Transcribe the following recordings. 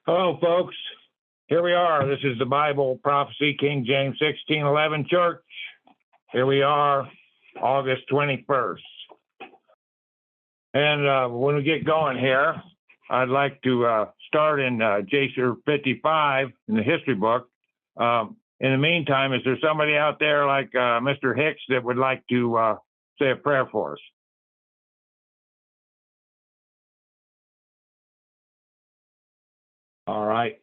Hello, folks. Here we are. This is the Bible Prophecy, King James 1611 Church. Here we are, August 21st. And when we get going here, I'd like to start in Jasher-55 in the history book. In the meantime, is there somebody out there like Mr. Hicks that would like to say a prayer for us? All right.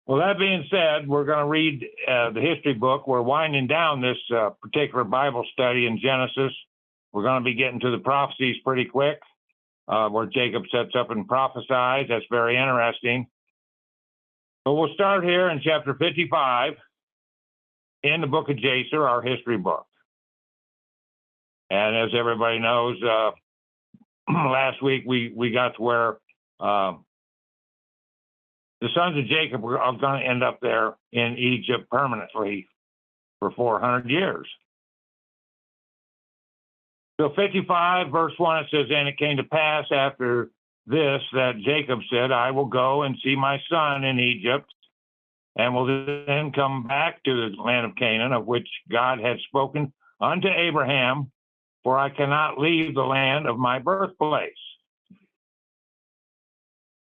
Well, that being said, we're going to read the history book. We're winding down this particular Bible study in Genesis. We're going to be getting to the prophecies pretty quick, where Jacob sets up and prophesies. That's very interesting. But we'll start here in chapter 55 in the book of Jasher, our history book. And as everybody knows, last week we got to where the sons of Jacob are going to end up there in Egypt permanently for 400 years. So 55, verse 1, it says, "And it came to pass after this that Jacob said, I will go and see my son in Egypt, and will then come back to the land of Canaan, of which God had spoken unto Abraham, for I cannot leave the land of my birthplace."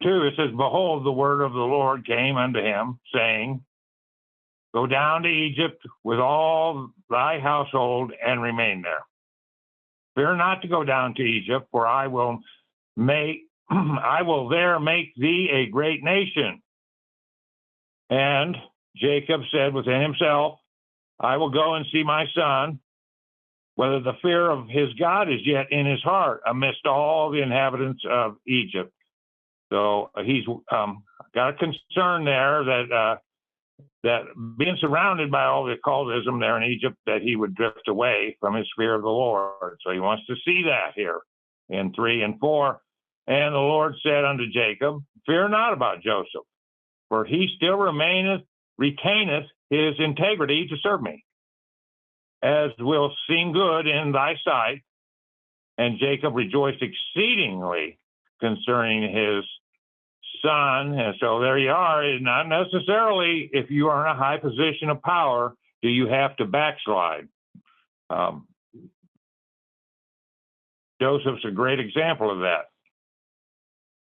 2, it says, "Behold, the word of the Lord came unto him, saying, Go down to Egypt with all thy household and remain there. Fear not to go down to Egypt, for I will there make thee a great nation." And Jacob said within himself, "I will go and see my son, whether the fear of his God is yet in his heart amidst all the inhabitants of Egypt." So he's got a concern there that being surrounded by all the occultism there in Egypt, that he would drift away from his fear of the Lord. So he wants to see that here in 3 and 4. "And the Lord said unto Jacob, Fear not about Joseph, for he still retaineth his integrity to serve me, as will seem good in thy sight." And Jacob rejoiced exceedingly concerning his son. And so there you are. Not necessarily, if you are in a high position of power, do you have to backslide. Joseph's a great example of that.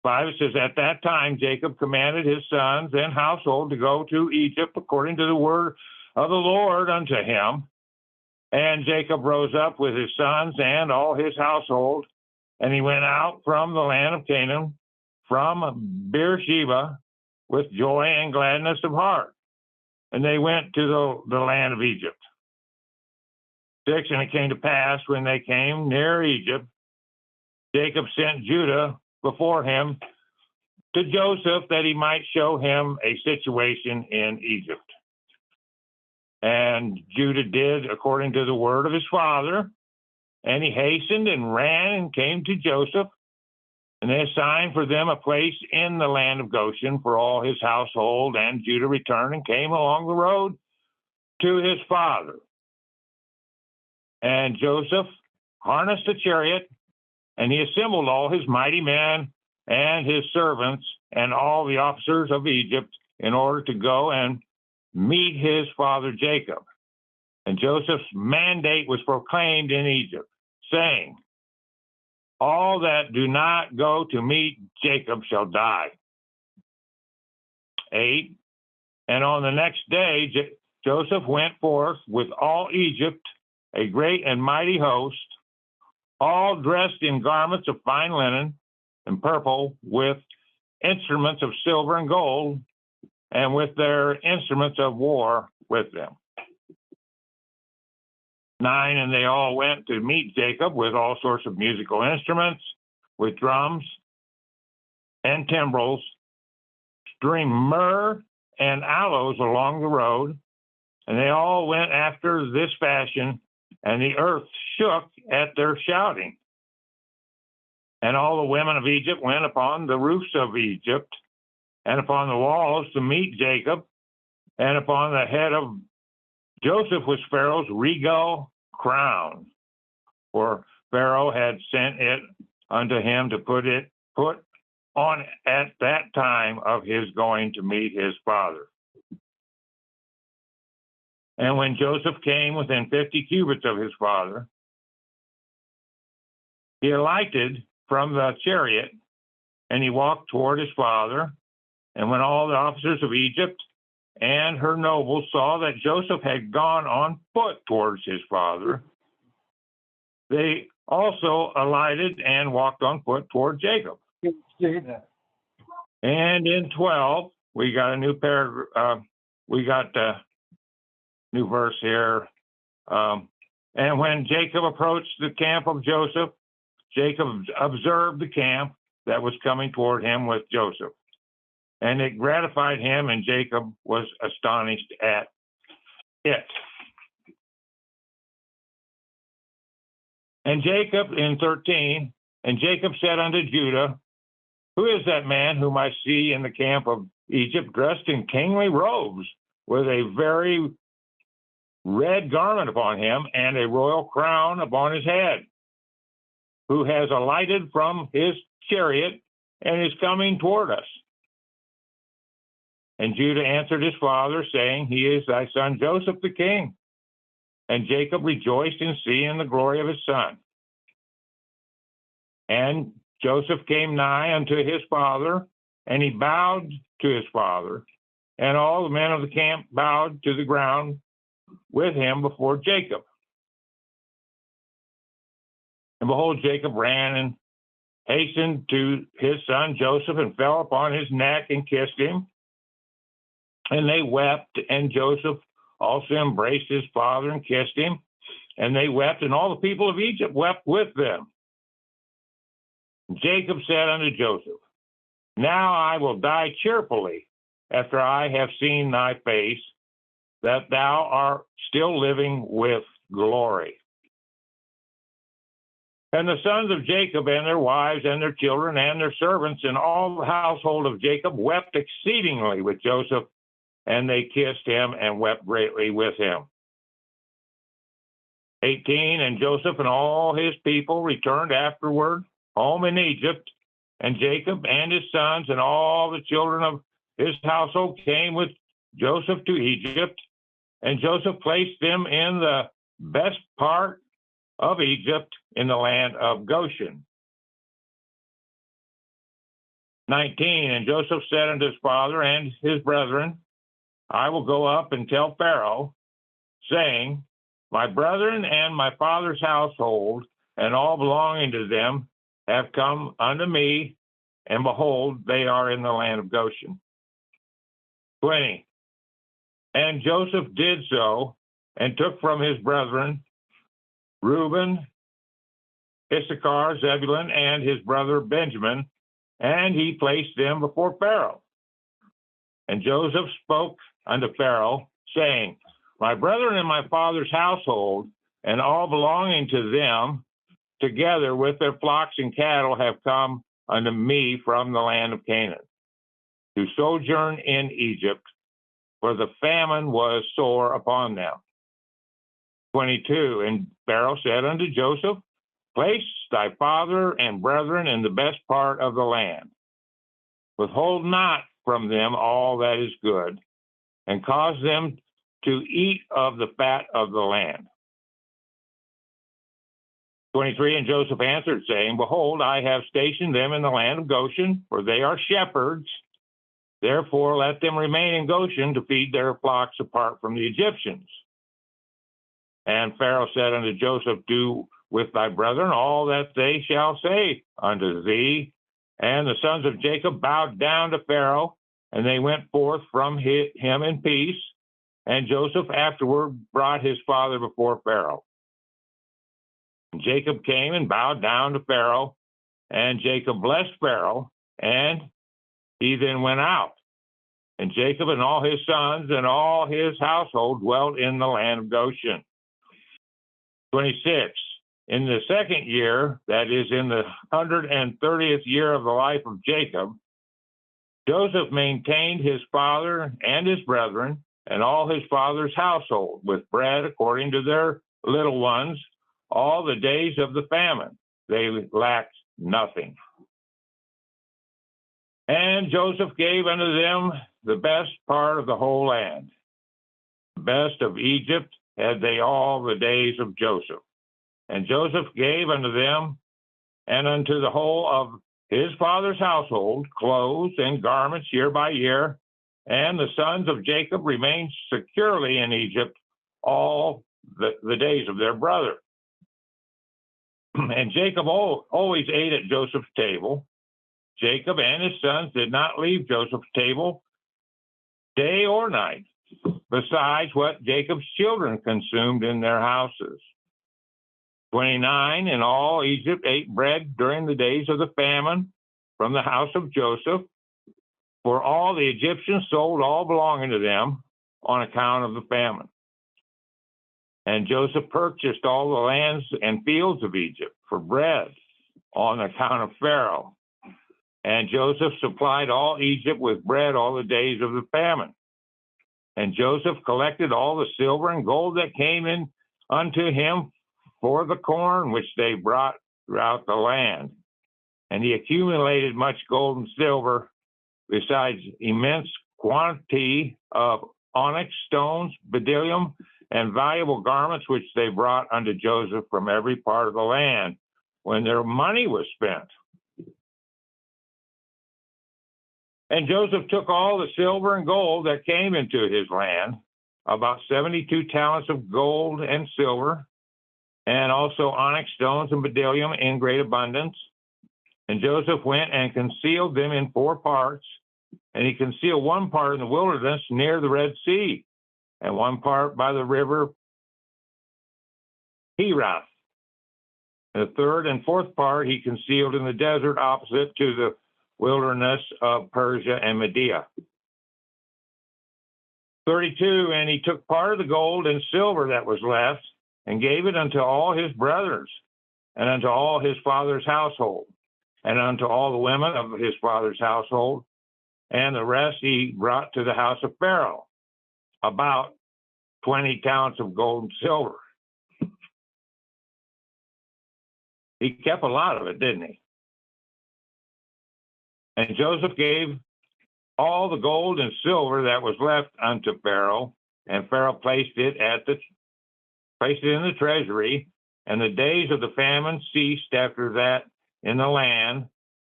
5, says, "At that time Jacob commanded his sons and household to go to Egypt according to the word of the Lord unto him. And Jacob rose up with his sons and all his household, and he went out from the land of Canaan, from Beersheba, with joy and gladness of heart. And they went to the land of Egypt." 6, "And it came to pass when they came near Egypt, Jacob sent Judah before him to Joseph, that he might show him a situation in Egypt. And Judah did according to the word of his father, and he hastened and ran and came to Joseph. And they assigned for them a place in the land of Goshen for all his household. And Judah returned and came along the road to his father. And Joseph harnessed a chariot, and he assembled all his mighty men and his servants and all the officers of Egypt in order to go and meet his father Jacob. And Joseph's mandate was proclaimed in Egypt, saying, All that do not go to meet Jacob shall die. 8, and on the next day Joseph went forth with all Egypt, a great and mighty host, all dressed in garments of fine linen and purple, with instruments of silver and gold, and with their instruments of war with them. 9, and they all went to meet Jacob with all sorts of musical instruments, with drums and timbrels, strewing myrrh and aloes along the road. And they all went after this fashion, and the earth shook at their shouting. And all the women of Egypt went upon the roofs of Egypt, and upon the walls to meet Jacob, and upon the head of Joseph was Pharaoh's regal crown, for Pharaoh had sent it unto him to put on at that time of his going to meet his father. And when Joseph came within 50 cubits of his father, he alighted from the chariot, and he walked toward his father. And when all the officers of Egypt and her nobles saw that Joseph had gone on foot towards his father, they also alighted and walked on foot toward Jacob. And in 12, we got a new paragraph. We got a new verse here. And when Jacob approached the camp of Joseph, Jacob observed the camp that was coming toward him with Joseph. And it gratified him, and Jacob was astonished at it. And Jacob in 13, and Jacob said unto Judah, who is that man whom I see in the camp of Egypt dressed in kingly robes, with a very red garment upon him and a royal crown upon his head, who has alighted from his chariot and is coming toward us? And Judah answered his father, saying, he is thy son Joseph the king. And Jacob rejoiced in seeing the glory of his son. And Joseph came nigh unto his father, and he bowed to his father. And all the men of the camp bowed to the ground with him before Jacob. And behold, Jacob ran and hastened to his son Joseph and fell upon his neck and kissed him. And they wept, and Joseph also embraced his father and kissed him. And they wept, and all the people of Egypt wept with them. Jacob said unto Joseph, now I will die cheerfully after I have seen thy face, that thou art still living with glory. And the sons of Jacob and their wives and their children and their servants and all the household of Jacob wept exceedingly with Joseph, and they kissed him and wept greatly with him. 18, and Joseph and all his people returned afterward home in Egypt, and Jacob and his sons and all the children of his household came with Joseph to Egypt, and Joseph placed them in the best part of Egypt in the land of Goshen. 19, and Joseph said unto his father and his brethren, I will go up and tell Pharaoh, saying, my brethren and my father's household and all belonging to them have come unto me, and behold, they are in the land of Goshen. 20, and Joseph did so, and took from his brethren Reuben, Issachar, Zebulun, and his brother Benjamin, and he placed them before Pharaoh. And Joseph spoke unto Pharaoh, saying, my brethren and my father's household, and all belonging to them, together with their flocks and cattle, have come unto me from the land of Canaan, to sojourn in Egypt, for the famine was sore upon them. 22, and Pharaoh said unto Joseph, place thy father and brethren in the best part of the land. Withhold not from them all that is good, and cause them to eat of the fat of the land. 23, and Joseph answered, saying, behold, I have stationed them in the land of Goshen, for they are shepherds. Therefore let them remain in Goshen to feed their flocks apart from the Egyptians. And Pharaoh said unto Joseph, do with thy brethren all that they shall say unto thee. And the sons of Jacob bowed down to Pharaoh, and they went forth from him in peace. And Joseph afterward brought his father before Pharaoh. And Jacob came and bowed down to Pharaoh, and Jacob blessed Pharaoh, and he then went out. And Jacob and all his sons and all his household dwelt in the land of Goshen. 26, in the second year, that is in the 130th year of the life of Jacob, Joseph maintained his father and his brethren and all his father's household with bread according to their little ones all the days of the famine. They lacked nothing. And Joseph gave unto them the best part of the whole land. The best of Egypt had they all the days of Joseph. And Joseph gave unto them and unto the whole of his father's household clothes and garments year by year. And the sons of Jacob remained securely in Egypt all the days of their brother. And Jacob always ate at Joseph's table. Jacob and his sons did not leave Joseph's table day or night, besides what Jacob's children consumed in their houses. 29, in all Egypt ate bread during the days of the famine from the house of Joseph, for all the Egyptians sold all belonging to them on account of the famine. And Joseph purchased all the lands and fields of Egypt for bread on account of Pharaoh. And Joseph supplied all Egypt with bread all the days of the famine. And Joseph collected all the silver and gold that came in unto him for the corn which they brought throughout the land. And he accumulated much gold and silver, besides immense quantity of onyx stones, bdellium, and valuable garments which they brought unto Joseph from every part of the land when their money was spent. And Joseph took all the silver and gold that came into his land, about 72 talents of gold and silver, and also onyx stones and bdellium in great abundance. And Joseph went and concealed them in 4 parts, and he concealed one part in the wilderness near the Red Sea, and one part by the river Herath. And the third and fourth part he concealed in the desert opposite to the wilderness of Persia and Media. 32, and he took part of the gold and silver that was left, and gave it unto all his brothers, and unto all his father's household, and unto all the women of his father's household, and the rest he brought to the house of Pharaoh, about 20 talents of gold and silver. He kept a lot of it, didn't he? And Joseph gave all the gold and silver that was left unto Pharaoh, and Pharaoh placed it in the treasury. And the days of the famine ceased after that in the land,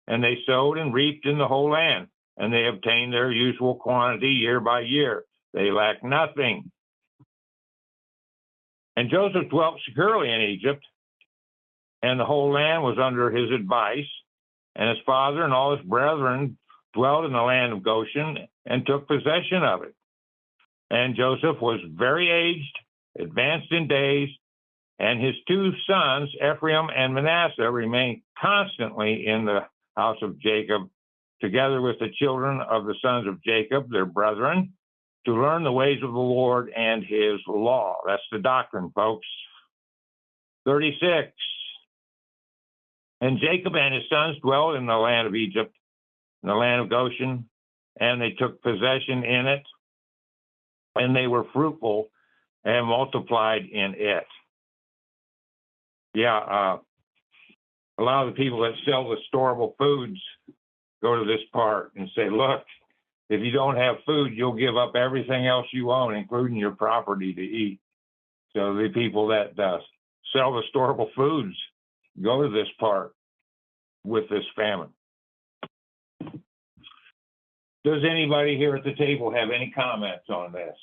and they sowed and reaped in the whole land, and they obtained their usual quantity year by year. They lacked nothing. And Joseph dwelt securely in Egypt, and the whole land was under his advice. And his father and all his brethren dwelt in the land of Goshen and took possession of it. And Joseph was very aged, advanced in days, and his 2 sons, Ephraim and Manasseh, remained constantly in the house of Jacob, together with the children of the sons of Jacob, their brethren, to learn the ways of the Lord and his law. That's the doctrine, folks. 36. And Jacob and his sons dwelled in the land of Egypt, in the land of Goshen, and they took possession in it, and they were fruitful and multiplied in it. Yeah, a lot of the people that sell the storable foods go to this part and say, look, if you don't have food, you'll give up everything else you own, including your property, to eat. So the people that sell the storable foods go to this part with this famine. Does anybody here at the table have any comments on this?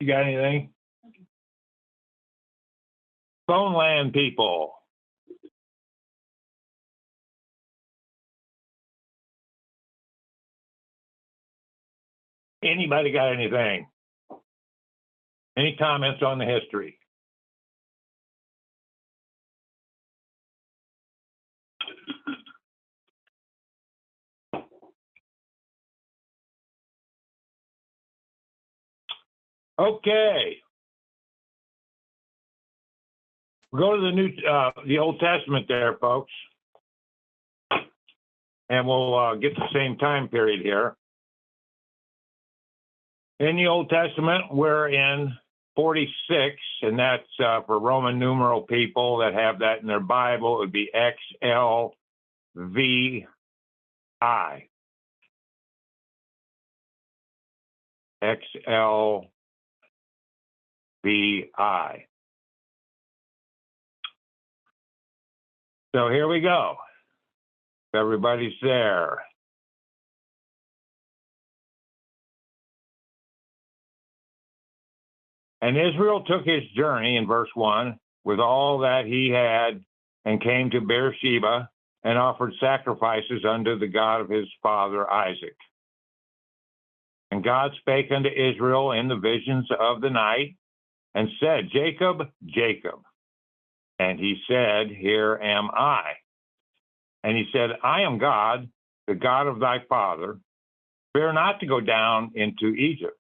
You got anything? Phone land people. Anybody got anything? Any comments on the history? Okay. We'll go to the Old Testament there, folks. And we'll get the same time period here. In the Old Testament, we're in 46, and that's for Roman numeral people that have that in their Bible. It would be XLVI. XLVI. So here we go. Everybody's there. And Israel took his journey in verse 1 with all that he had and came to Beersheba and offered sacrifices unto the God of his father Isaac. And God spake unto Israel in the visions of the night and said, Jacob, Jacob. And he said, Here am I. And he said, I am God, the God of thy father. Fear not to go down into Egypt,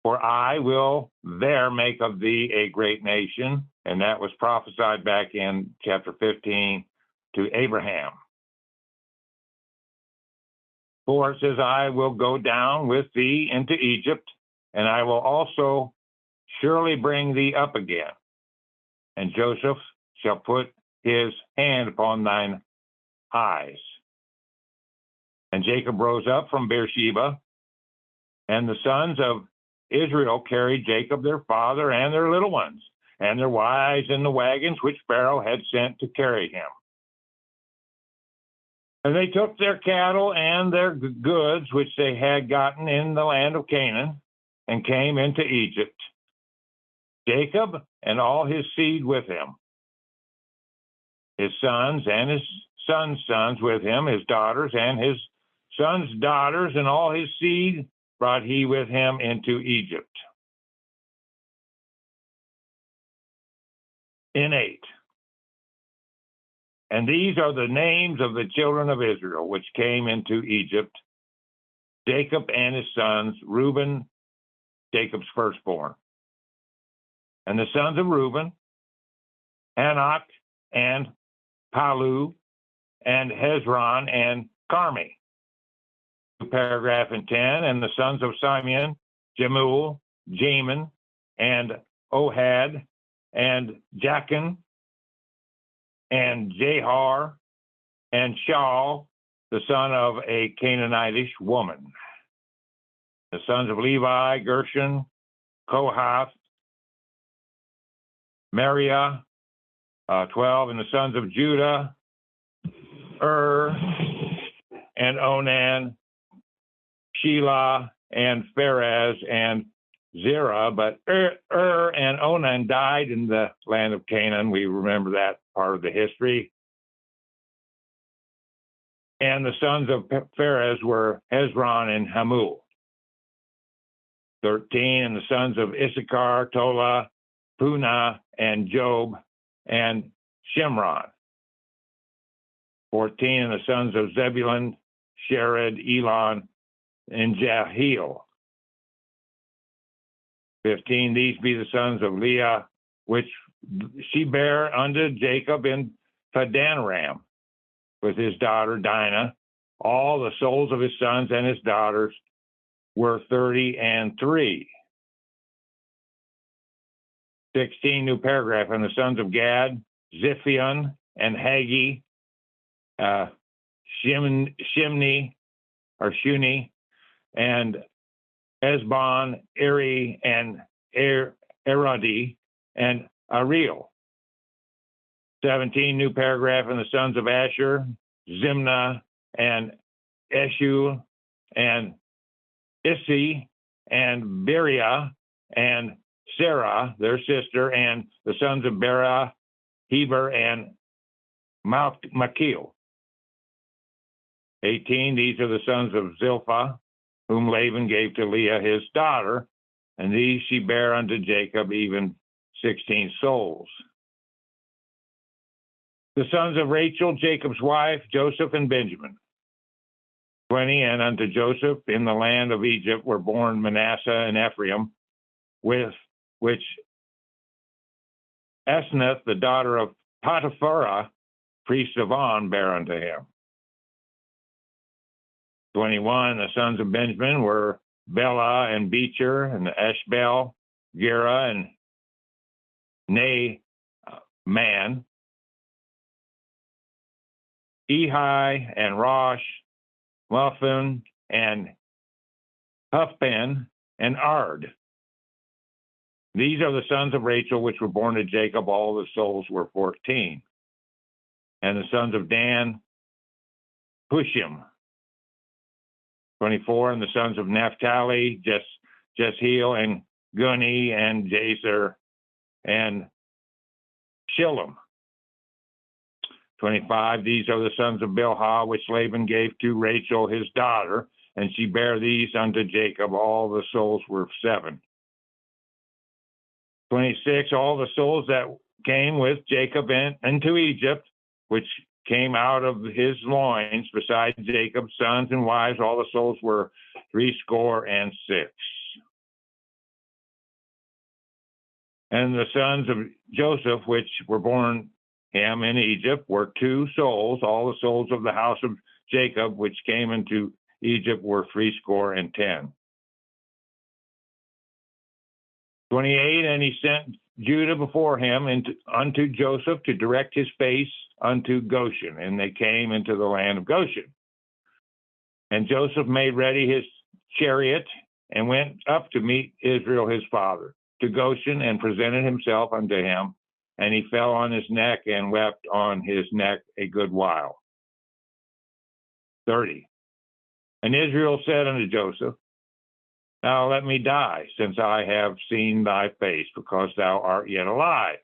for I will there make of thee a great nation. And that was prophesied back in chapter 15 to Abraham. For it says, I will go down with thee into Egypt, and I will also surely bring thee up again. And Joseph shall put his hand upon thine eyes. And Jacob rose up from Beersheba, and the sons of Israel carried Jacob their father and their little ones, and their wives in the wagons which Pharaoh had sent to carry him. And they took their cattle and their goods which they had gotten in the land of Canaan, and came into Egypt, Jacob and all his seed with him, his sons and his sons' sons with him, his daughters and his sons' daughters, and all his seed brought he with him into Egypt. In 8. And these are the names of the children of Israel, which came into Egypt, Jacob and his sons, Reuben, Jacob's firstborn. And the sons of Reuben, Hanok and Palu, and Hezron and Carmi. Paragraph in 10, and the sons of Simeon, Jemuel, Jamin, and Ohad, and Jachin, and Jahar, and Shaul, the son of a Canaanitish woman. The sons of Levi, Gershon, Kohath, Merari, 12, and the sons of Judah, and Onan, Shelah, and Pharez, and Zerah, but and Onan died in the land of Canaan. We remember that part of the history. And the sons of Pharez were Hezron and Hamul. 13, and the sons of Issachar, Tola, Punah, and Job, and Shimron. 14, and the sons of Zebulun, Shered, Elon, and Jahiel. 15, these be the sons of Leah, which she bare unto Jacob in Padanaram with his daughter Dinah. All the souls of his sons and his daughters were 33. 16, new paragraph, and the sons of Gad, Ziphion, and Hagi, Shimni, or Shuni, and Esbon, Eri, and Erodi, and Ariel. 17, new paragraph, and the sons of Asher, Zimna, and Eshu, and Issi, and Beriah, and Sarah, their sister, and the sons of Bera, Heber, and Machil. 18, these are the sons of Zilpah, whom Laban gave to Leah his daughter, and these she bare unto Jacob, even 16 souls. The sons of Rachel, Jacob's wife, Joseph and Benjamin. 20, and unto Joseph in the land of Egypt were born Manasseh and Ephraim, with which Asnath, the daughter of Potipharah, priest of On, bare unto him. 21, the sons of Benjamin were Bela and Becher and Ashbel, Gera and Naaman, Ehi and Rosh, Muffin and Hupham and Ard. These are the sons of Rachel, which were born to Jacob. All the souls were 14. And the sons of Dan, Hushim, 24. And the sons of Naphtali, Jeshiel and Guni and Jazer and Shillem. 25. These are the sons of Bilhah, which Laban gave to Rachel his daughter, and she bare these unto Jacob. All the souls were 7. 26. All the souls that came with Jacob into Egypt, which came out of his loins, besides Jacob's sons and wives, all the souls were 66. And the sons of Joseph, which were born him in Egypt, were 2 souls. All the souls of the house of Jacob, which came into Egypt, were 70. 28. And he sent Judah before him unto Joseph to direct his face unto Goshen. And they came into the land of Goshen. And Joseph made ready his chariot and went up to meet Israel his father to Goshen, and presented himself unto him. And he fell on his neck and wept on his neck a good while. 30. And Israel said unto Joseph, Now let me die, since I have seen thy face, because thou art yet alive.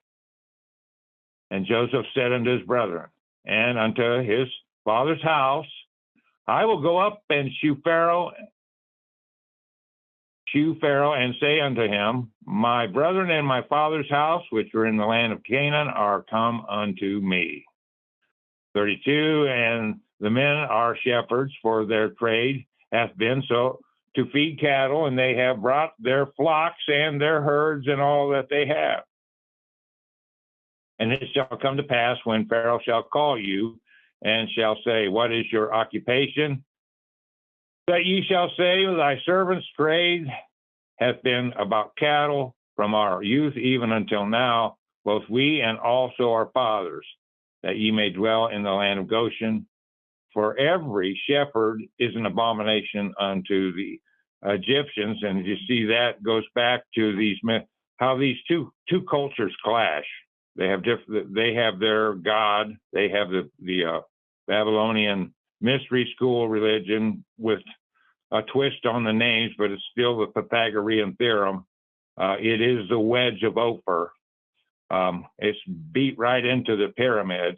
And Joseph said unto his brethren and unto his father's house, I will go up and shew Pharaoh and say unto him, My brethren and my father's house, which are in the land of Canaan, are come unto me. 32. And the men are shepherds, for their trade hath been so to feed cattle, and they have brought their flocks and their herds and all that they have. And it shall come to pass, when Pharaoh shall call you, and shall say, What is your occupation? That ye shall say, Thy servant's trade hath been about cattle from our youth even until now, both we and also our fathers, that ye may dwell in the land of Goshen. For every shepherd is an abomination unto the Egyptians. And you see that goes back to how these two cultures clash. They have their God. They have the Babylonian mystery school religion with a twist on the names, but it's still the Pythagorean theorem. It is the wedge of Ophir. It's beat right into the pyramid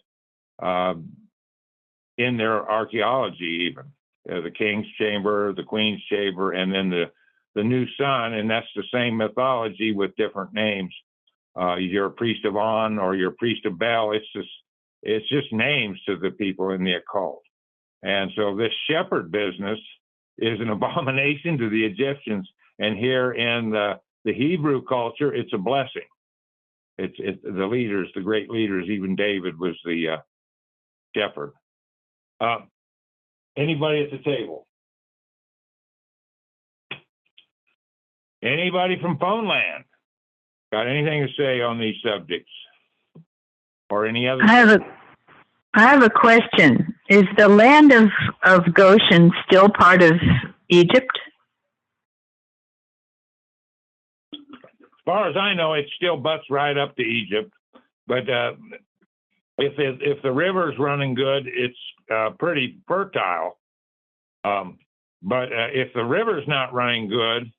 in their archaeology, even the king's chamber, the queen's chamber, and then the new sun. And that's the same mythology with different names. You're a priest of On or you're a priest of Bel. It's just names to the people in the occult. And so this shepherd business is an abomination to the Egyptians. And here in the Hebrew culture, it's a blessing. It's the leaders, the great leaders, even David was the shepherd. Anybody at the table? Anybody from phone land? Got anything to say on these subjects? Or any other? I have a question. Is the land of Goshen still part of Egypt? As far as I know, it still butts right up to Egypt. But if the river's running good, it's pretty fertile. But if the river's not running good,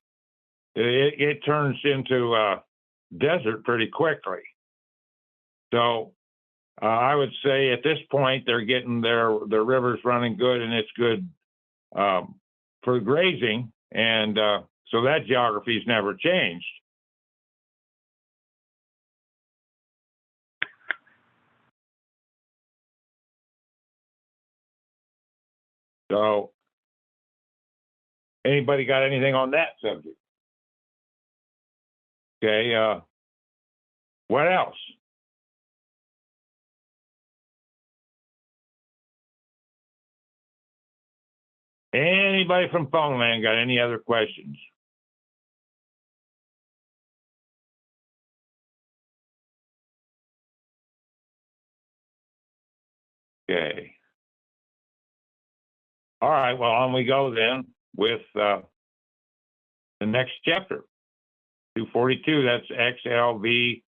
it turns into desert pretty quickly. So I would say at this point they're getting their rivers running good, and it's good for grazing, and so that geography's never changed. So anybody got anything on that subject? Okay, what else? Anybody from phone land got any other questions? Okay. All right, well, on we go then with the next chapter. 242, that's XLVII.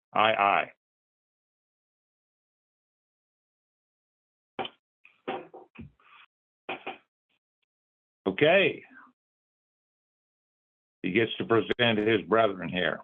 Okay. He gets to present his brethren here.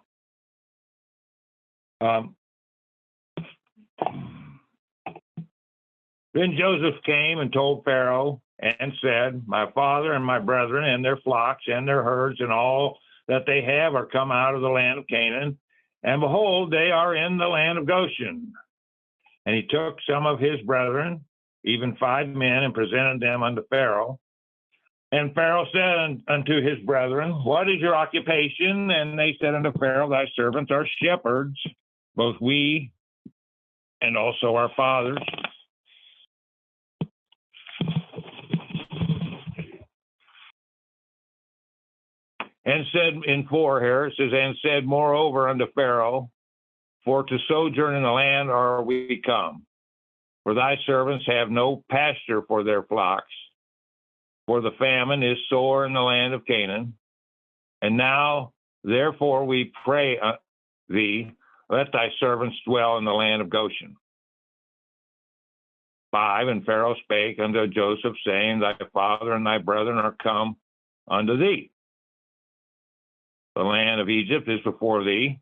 Then Joseph came and told Pharaoh and said, my father and my brethren and their flocks and their herds and all that they have are come out of the land of Canaan. And behold, they are in the land of Goshen. And he took some of his brethren, even 5 men, and presented them unto Pharaoh. And Pharaoh said unto his brethren, what is your occupation? And they said unto Pharaoh, thy servants are shepherds, both we and also our fathers. And said in 4 here, it says, and said moreover unto Pharaoh, for to sojourn in the land are we come. For thy servants have no pasture for their flocks, for the famine is sore in the land of Canaan. And now, therefore, we pray thee, let thy servants dwell in the land of Goshen. 5, and Pharaoh spake unto Joseph, saying, thy father and thy brethren are come unto thee. The land of Egypt is before thee.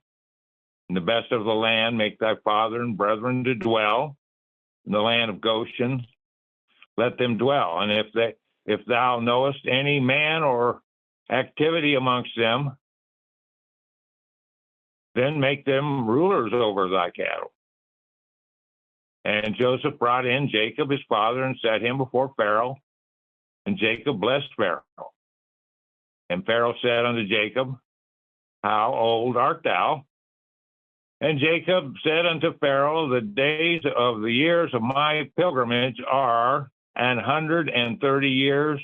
In the best of the land make thy father and brethren to dwell. In the land of Goshen, let them dwell. And if thou knowest any man or activity amongst them, then make them rulers over thy cattle. And Joseph brought in Jacob his father and set him before Pharaoh. And Jacob blessed Pharaoh. And Pharaoh said unto Jacob, how old art thou? And Jacob said unto Pharaoh, the days of the years of my pilgrimage are 130 years.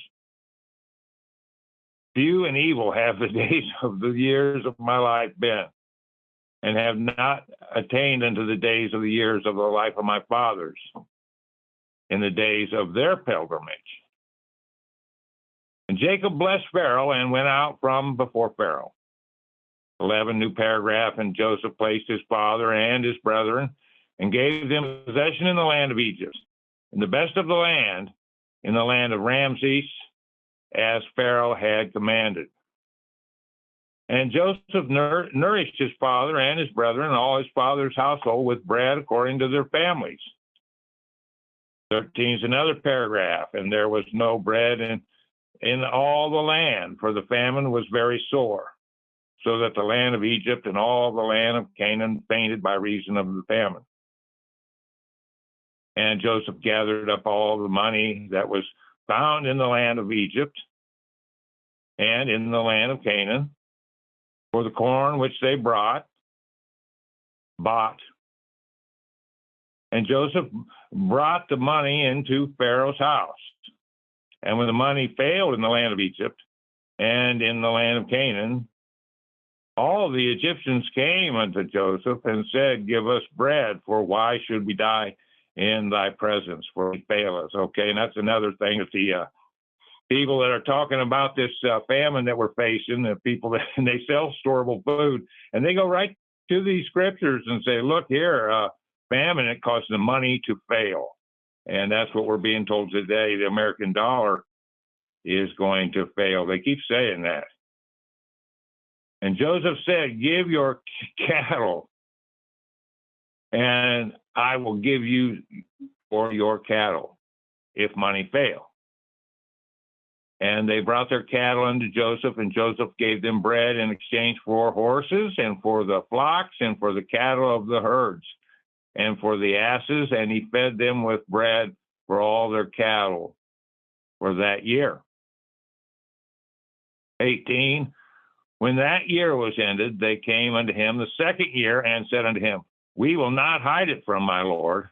Few and evil have the days of the years of my life been, and have not attained unto the days of the years of the life of my fathers, in the days of their pilgrimage. And Jacob blessed Pharaoh and went out from before Pharaoh. 11, new paragraph, and Joseph placed his father and his brethren and gave them possession in the land of Egypt, in the best of the land, in the land of Ramses, as Pharaoh had commanded. And Joseph nourished his father and his brethren and all his father's household with bread according to their families. 13 is another paragraph, and there was no bread in all the land, for the famine was very sore, so that the land of Egypt and all the land of Canaan fainted by reason of the famine. And Joseph gathered up all the money that was found in the land of Egypt and in the land of Canaan, for the corn which they bought. And Joseph brought the money into Pharaoh's house. And when the money failed in the land of Egypt and in the land of Canaan, all the Egyptians came unto Joseph and said, give us bread, for why should we die in thy presence, for we fail us. Okay, and that's another thing that the people that are talking about this famine that we're facing, the people that they sell storable food, and they go right to these scriptures and say, look here, famine, it causes the money to fail. And that's what we're being told today. The American dollar is going to fail. They keep saying that. And Joseph said, give your cattle, and I will give you for your cattle if money fail. And they brought their cattle unto Joseph, and Joseph gave them bread in exchange for horses and for the flocks and for the cattle of the herds and for the asses, and he fed them with bread for all their cattle for that year. 18, when that year was ended, they came unto him the second year and said unto him, we will not hide it from my Lord,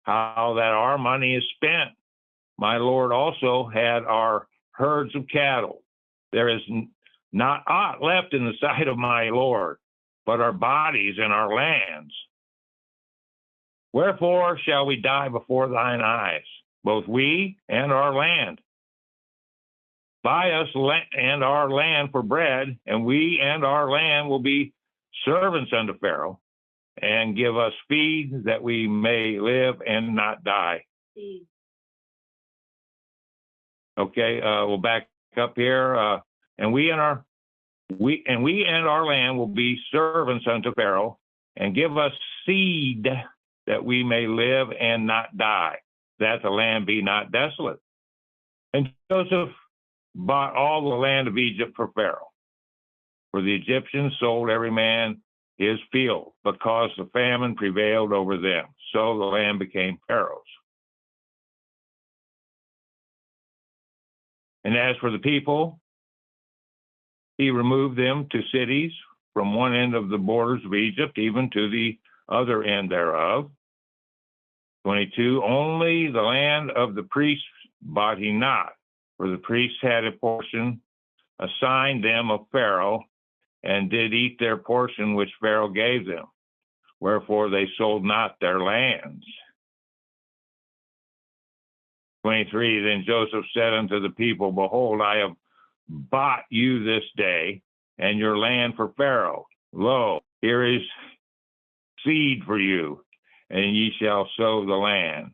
how that our money is spent. My Lord also had our herds of cattle. There is not aught left in the sight of my Lord, but our bodies and our lands. Wherefore shall we die before thine eyes, both we and our land? Buy us and our land for bread, and we and our land will be servants unto Pharaoh, and give us feed that we may live and not die. Okay, we'll back up here. And we and our land will be servants unto Pharaoh, and give us seed that we may live and not die, that the land be not desolate. And Joseph bought all the land of Egypt for Pharaoh. For the Egyptians sold every man his field, because the famine prevailed over them. So the land became Pharaoh's. And as for the people, he removed them to cities from one end of the borders of Egypt, even to the other end thereof. 22, only the land of the priests bought he not, for the priests had a portion assigned them of Pharaoh, and did eat their portion which Pharaoh gave them. Wherefore they sold not their lands. 23, then Joseph said unto the people, behold, I have bought you this day and your land for Pharaoh. Lo, here is seed for you, and ye shall sow the land.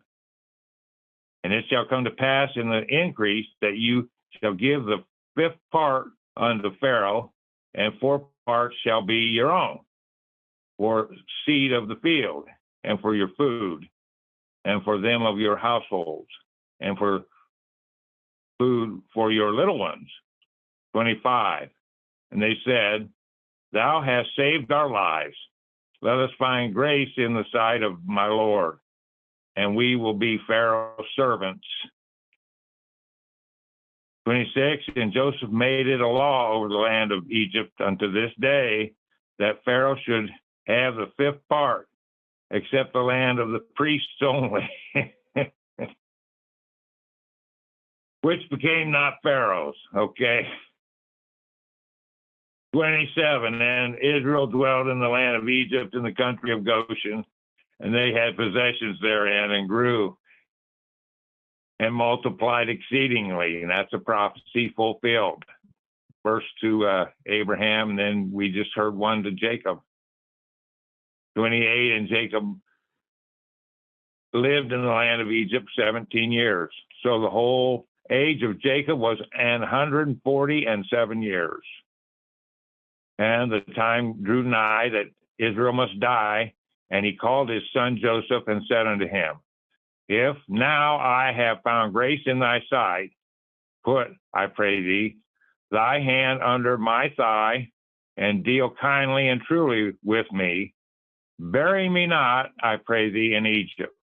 And it shall come to pass in the increase that you shall give the fifth part unto Pharaoh, and 4 parts shall be your own, for seed of the field, and for your food, and for them of your households, and for food for your little ones. 25, and they said, thou hast saved our lives. Let us find grace in the sight of my Lord, and we will be Pharaoh's servants. 26, and Joseph made it a law over the land of Egypt unto this day, that Pharaoh should have the fifth part, except the land of the priests only, which became not Pharaoh's. Okay. 27, and Israel dwelled in the land of Egypt in the country of Goshen, and they had possessions therein, and grew and multiplied exceedingly. And that's a prophecy fulfilled. First to Abraham, and then we just heard one to Jacob. 28, and Jacob lived in the land of Egypt 17 years. So the whole age of Jacob was 147 years. And the time drew nigh that Israel must die, and he called his son Joseph and said unto him, if now I have found grace in thy sight, put, I pray thee, thy hand under my thigh, and deal kindly and truly with me. Bury me not, I pray thee, in Egypt,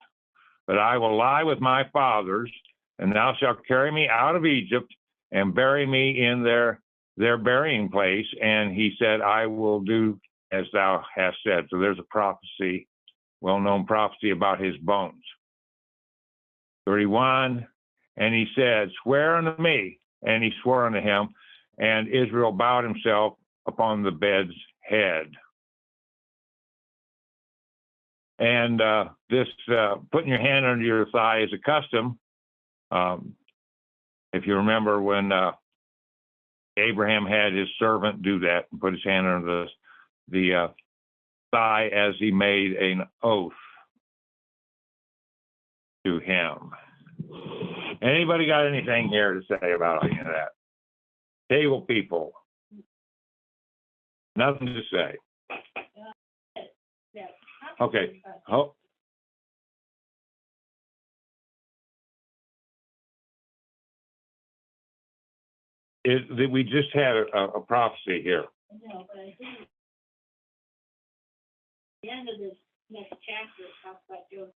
but I will lie with my fathers, and thou shalt carry me out of Egypt, and bury me in their burying place. And he said, I will do as thou hast said. So there's a prophecy, well-known prophecy about his bones. 31, and he said, swear unto me. And he swore unto him, and Israel bowed himself upon the bed's head. And this putting your hand under your thigh is a custom. If you remember when Abraham had his servant do that and put his hand under the thigh as he made an oath to him. Anybody got anything here to say about any of that? Table people. Nothing to say. Okay. Oh. We just had a prophecy here. No, but I think the end of this next chapter talks about Joseph.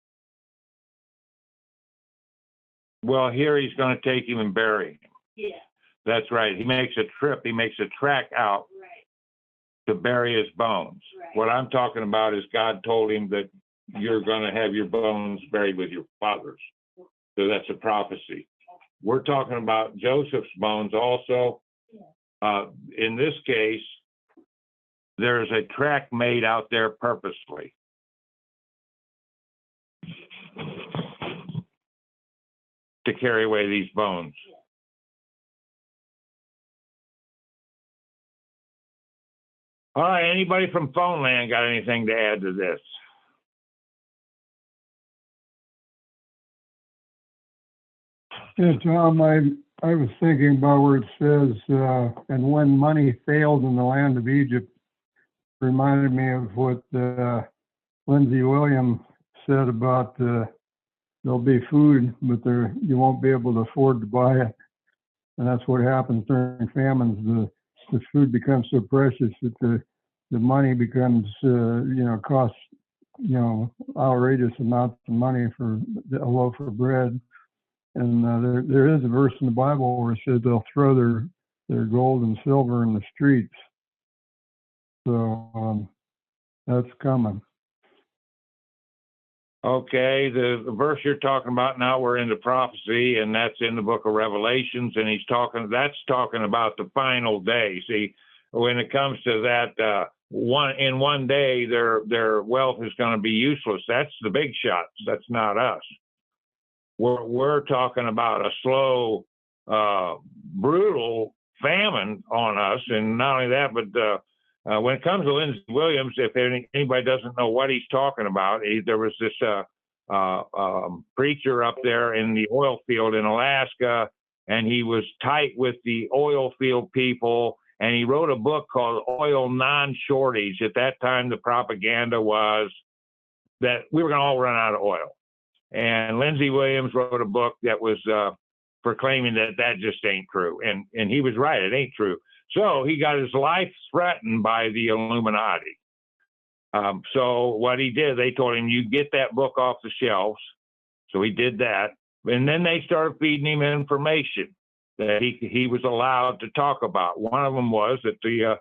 Well, here he's going to take him and bury him. Yeah. That's right. He makes a trip. He makes a track out to bury his bones. Right. What I'm talking about is God told him that you're going to have your bones buried with your fathers. So that's a prophecy. We're talking about Joseph's bones also. In this case, there's a track made out there purposely. to carry away these bones. All right, anybody from Phone Land got anything to add to this? Yeah, Tom, I was thinking about where it says, and when money failed in the land of Egypt, reminded me of what Lindsey Williams said about there'll be food, but you won't be able to afford to buy it. And that's what happens during famines. The food becomes so precious that the money becomes, costs, outrageous amounts of money for a loaf of bread. And there is a verse in the Bible where it says they'll throw their gold and silver in the streets. So that's coming. Okay, the verse you're talking about now, we're into prophecy, and that's in the book of Revelations, and that's talking about the final day. See, when it comes to that, one day their wealth is going to be useless. That's the big shots. That's not us. We're talking about a slow, brutal famine on us, and not only that, but when it comes to Lindsey Williams, if anybody doesn't know what he's talking about, there was this preacher up there in the oil field in Alaska, and he was tight with the oil field people, and he wrote a book called Oil Non-Shortage. At that time, the propaganda was that we were going to all run out of oil. And Lindsey Williams wrote a book that was proclaiming that just ain't true. And he was right, it ain't true. So he got his life threatened by the Illuminati. So what he did, they told him, you get that book off the shelves. So he did that. And then they started feeding him information that he was allowed to talk about. One of them was that the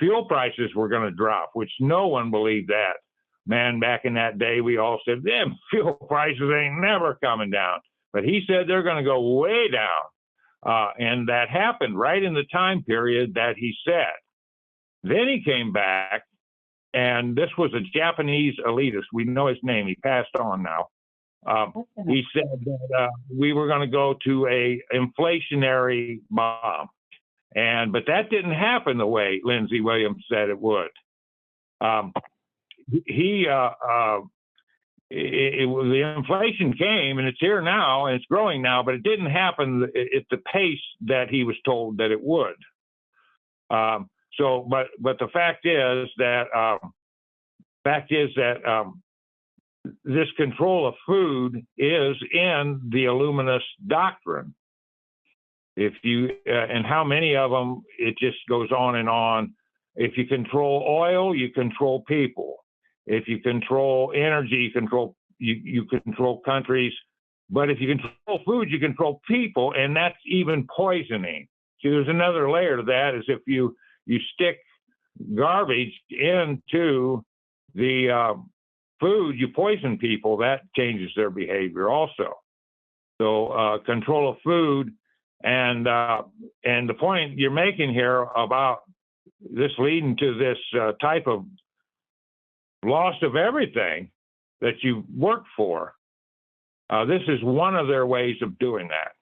fuel prices were going to drop, which no one believed that. Man, back in that day, we all said, them fuel prices ain't never coming down. But he said they're going to go way down. And that happened right in the time period that he said. Then he came back, and this was a Japanese elitist. We know his name. He passed on now. He said that we were going to go to a inflationary bomb. But that didn't happen the way Lindsey Williams said it would. The inflation came, and it's here now, and it's growing now, but it didn't happen at the pace that he was told that it would. But the fact is that this control of food is in the Illuminist doctrine. If you and how many of them, it just goes on and on. If you control oil, you control people. If you control energy, you control countries. But if you control food, you control people, and that's even poisoning. See, there's another layer to that, is if you stick garbage into the food, you poison people, that changes their behavior also. So control of food, and the point you're making here about this leading to this type of loss of everything that you worked for. This is one of their ways of doing that.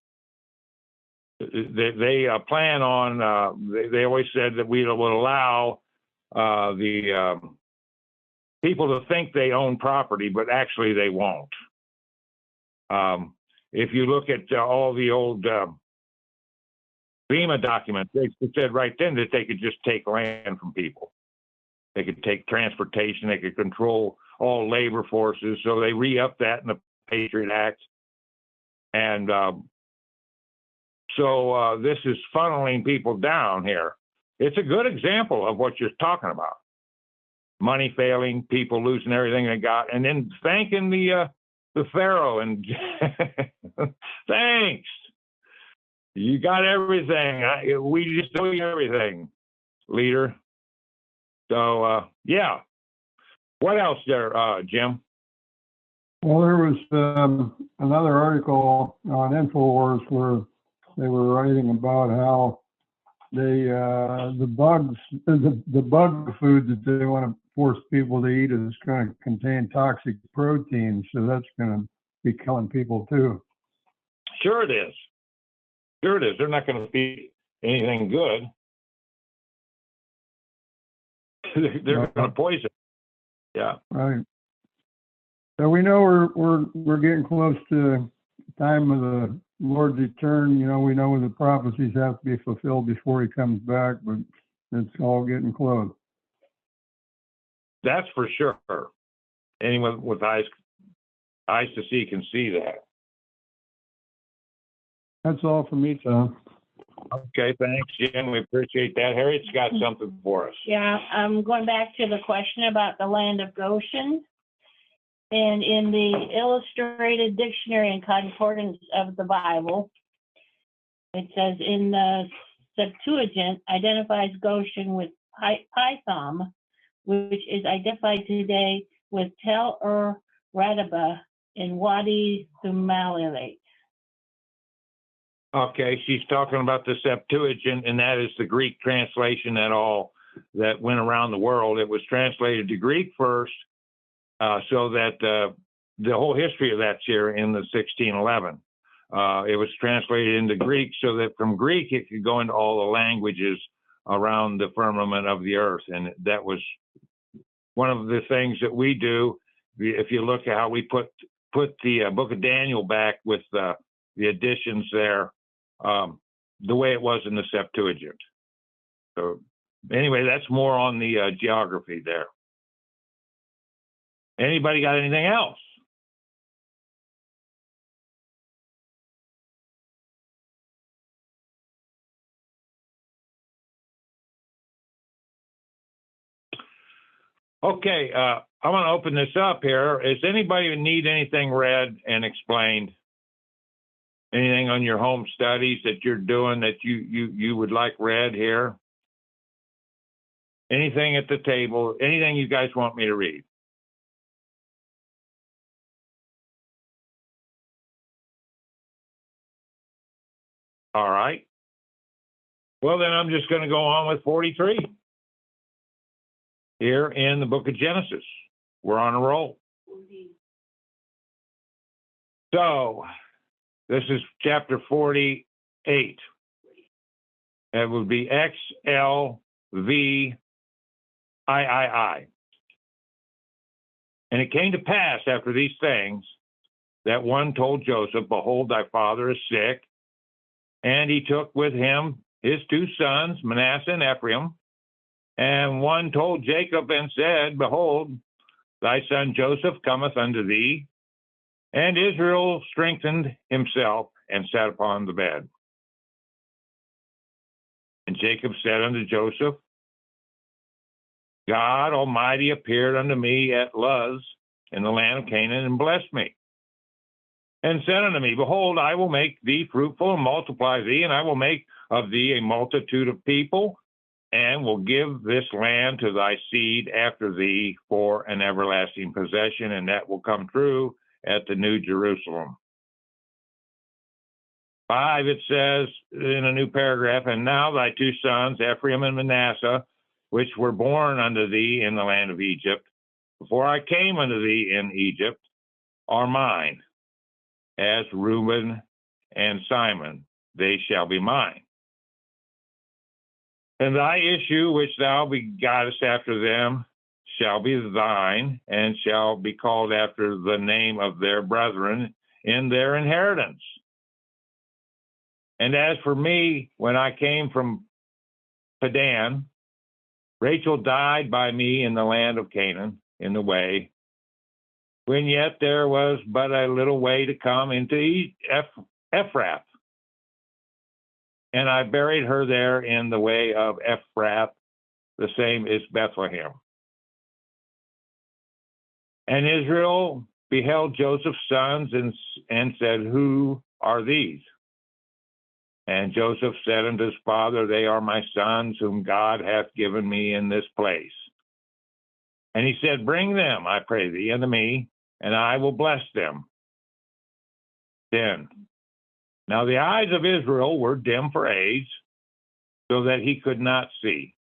They plan on, they always said that we will allow the people to think they own property, but actually they won't. If you look at all the old FEMA documents, they said right then that they could just take land from people. They could take transportation. They could control all labor forces. So they re-upped that in the Patriot Act. And so this is funneling people down here. It's a good example of what you're talking about. Money failing, people losing everything they got, and then thanking the Pharaoh and thanks. You got everything. We just owe you everything, leader. So, yeah. What else there, Jim? Well, there was another article on InfoWars where they were writing about how the bug food that they want to force people to eat is going to contain toxic proteins, so that's going to be killing people too. Sure it is. Sure it is. They're not going to feed anything good. They're going to poison. Yeah. Right. So we know we're getting close to the time of the Lord's return. You know, we know the prophecies have to be fulfilled before he comes back, but it's all getting close. That's for sure. Anyone with eyes to see can see that. That's all for me, Tom. Okay, thanks, Jim. We appreciate that. Harriet's got something for us. Yeah, I'm going back to the question about the land of Goshen. And in the Illustrated Dictionary and Concordance of the Bible, it says in the Septuagint identifies Goshen with Pithom, which is identified today with Tel Radaba in Wadi Thumalilate. Okay, she's talking about the Septuagint, and that is the Greek translation that went around the world. It was translated to Greek first, so that the whole history of that's here in the 1611. It was translated into Greek so that from Greek it could go into all the languages around the firmament of the earth, and that was one of the things that we do. If you look at how we put the Book of Daniel back with the additions there, the way it was in the Septuagint. So anyway, that's more on the geography there. Anybody got anything else? Okay, I'm going to open this up here. Does anybody need anything read and explained? Anything on your home studies that you're doing that you would like read here? Anything at the table? Anything you guys want me to read? All right. Well, then I'm just going to go on with 43. Here in the book of Genesis. We're on a roll. So, this is chapter 48. It would be XLVIII. And it came to pass after these things that one told Joseph, behold, thy father is sick. And he took with him his two sons, Manasseh and Ephraim. And one told Jacob and said, behold, thy son Joseph cometh unto thee. And Israel strengthened himself and sat upon the bed. And Jacob said unto Joseph, God Almighty appeared unto me at Luz in the land of Canaan and blessed me. And said unto me, behold, I will make thee fruitful and multiply thee, and I will make of thee a multitude of people, and will give this land to thy seed after thee for an everlasting possession, and that will come true at the New Jerusalem. 5, it says in a new paragraph, and now thy two sons, Ephraim and Manasseh, which were born unto thee in the land of Egypt, before I came unto thee in Egypt, are mine, as Reuben and Simon, they shall be mine. And thy issue, which thou begottest after them, shall be thine, and shall be called after the name of their brethren in their inheritance. And as for me, when I came from Padan, Rachel died by me in the land of Canaan, in the way, when yet there was but a little way to come into Ephrath. And I buried her there in the way of Ephrath, the same is Bethlehem. And Israel beheld Joseph's sons and said, who are these? And Joseph said unto his father, they are my sons, whom God hath given me in this place. And he said, bring them, I pray thee, unto me, and I will bless them. 10. Now the eyes of Israel were dim for age, so that he could not see.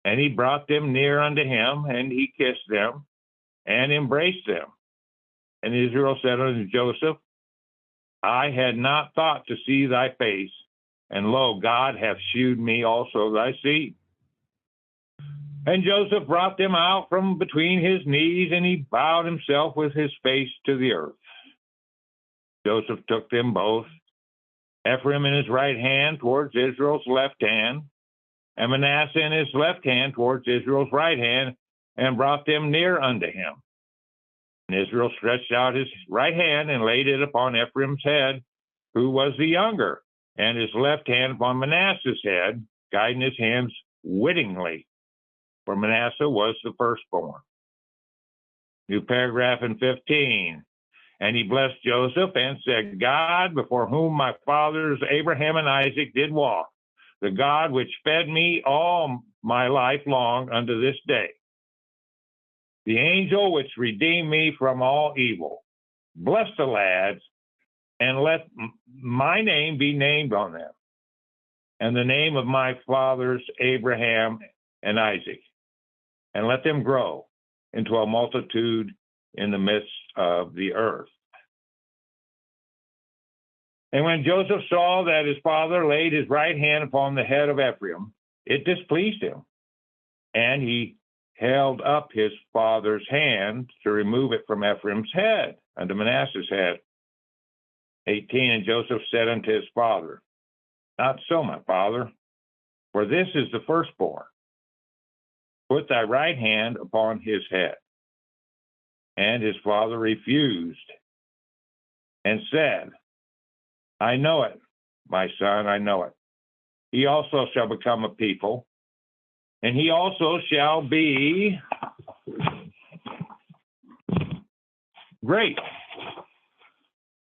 And he brought them near unto him, and he kissed them, and embraced them. And Israel said unto Joseph, I had not thought to see thy face, and lo, God hath shewed me also thy seed. And Joseph brought them out from between his knees, and he bowed himself with his face to the earth. Joseph took them both, Ephraim in his right hand towards Israel's left hand, and Manasseh in his left hand towards Israel's right hand, and brought them near unto him. And Israel stretched out his right hand and laid it upon Ephraim's head, who was the younger, and his left hand upon Manasseh's head, guiding his hands wittingly, for Manasseh was the firstborn. New paragraph in 15. And he blessed Joseph and said, God, before whom my fathers Abraham and Isaac did walk, the God which fed me all my life long unto this day, the angel which redeemed me from all evil, bless the lads, and let my name be named on them, and the name of my fathers Abraham and Isaac, and let them grow into a multitude in the midst of the earth. And when Joseph saw that his father laid his right hand upon the head of Ephraim, it displeased him, and he held up his father's hand to remove it from Ephraim's head unto Manasseh's head. 18, and Joseph said unto his father, Not so, my father, for this is the firstborn. Put thy right hand upon his head. And his father refused and said, I know it, my son, I know it. He also shall become a people, and he also shall be great.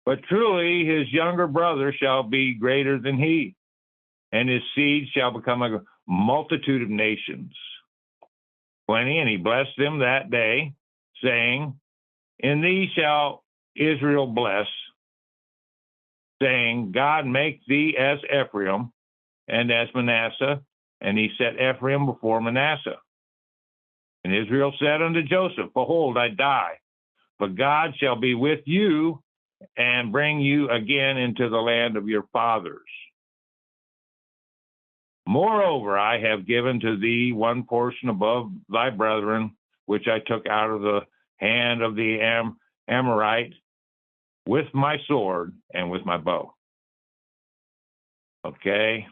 But truly his younger brother shall be greater than he, and his seed shall become a multitude of nations. 20, and he blessed them that day, saying, In thee shall Israel bless, saying, God make thee as Ephraim and as Manasseh. And he set Ephraim before Manasseh. And Israel said unto Joseph, Behold, I die, but God shall be with you and bring you again into the land of your fathers. Moreover, I have given to thee one portion above thy brethren, which I took out of the hand of the Amorite with my sword and with my bow. Okay.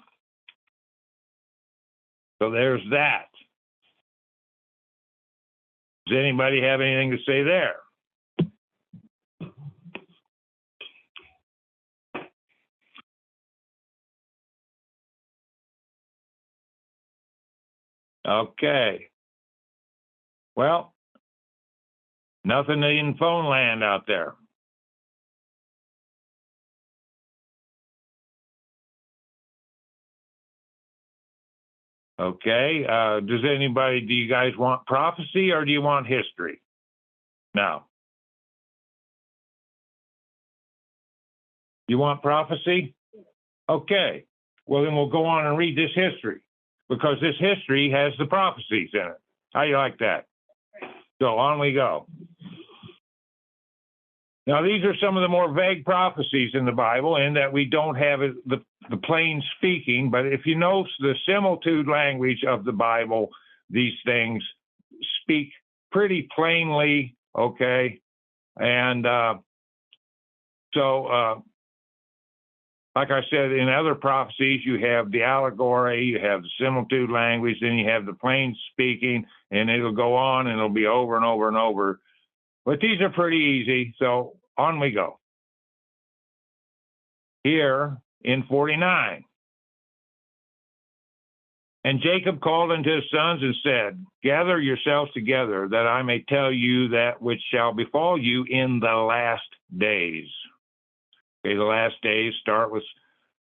So there's that. Does anybody have anything to say there? Okay. Well, nothing in phone land out there. Okay. Do you guys want prophecy or do you want history? No. You want prophecy? Okay. Well, then we'll go on and read this history because this history has the prophecies in it. How you like that? So on we go. Now, these are some of the more vague prophecies in the Bible in that we don't have the plain speaking, but if you know the similitude language of the Bible, these things speak pretty plainly, okay? And like I said, in other prophecies, you have the allegory, you have the similitude language, then you have the plain speaking, and it'll go on and it'll be over and over and over. But these are pretty easy, so on we go. Here in 49. And Jacob called unto his sons and said, Gather yourselves together, that I may tell you that which shall befall you in the last days. Okay, the last days start with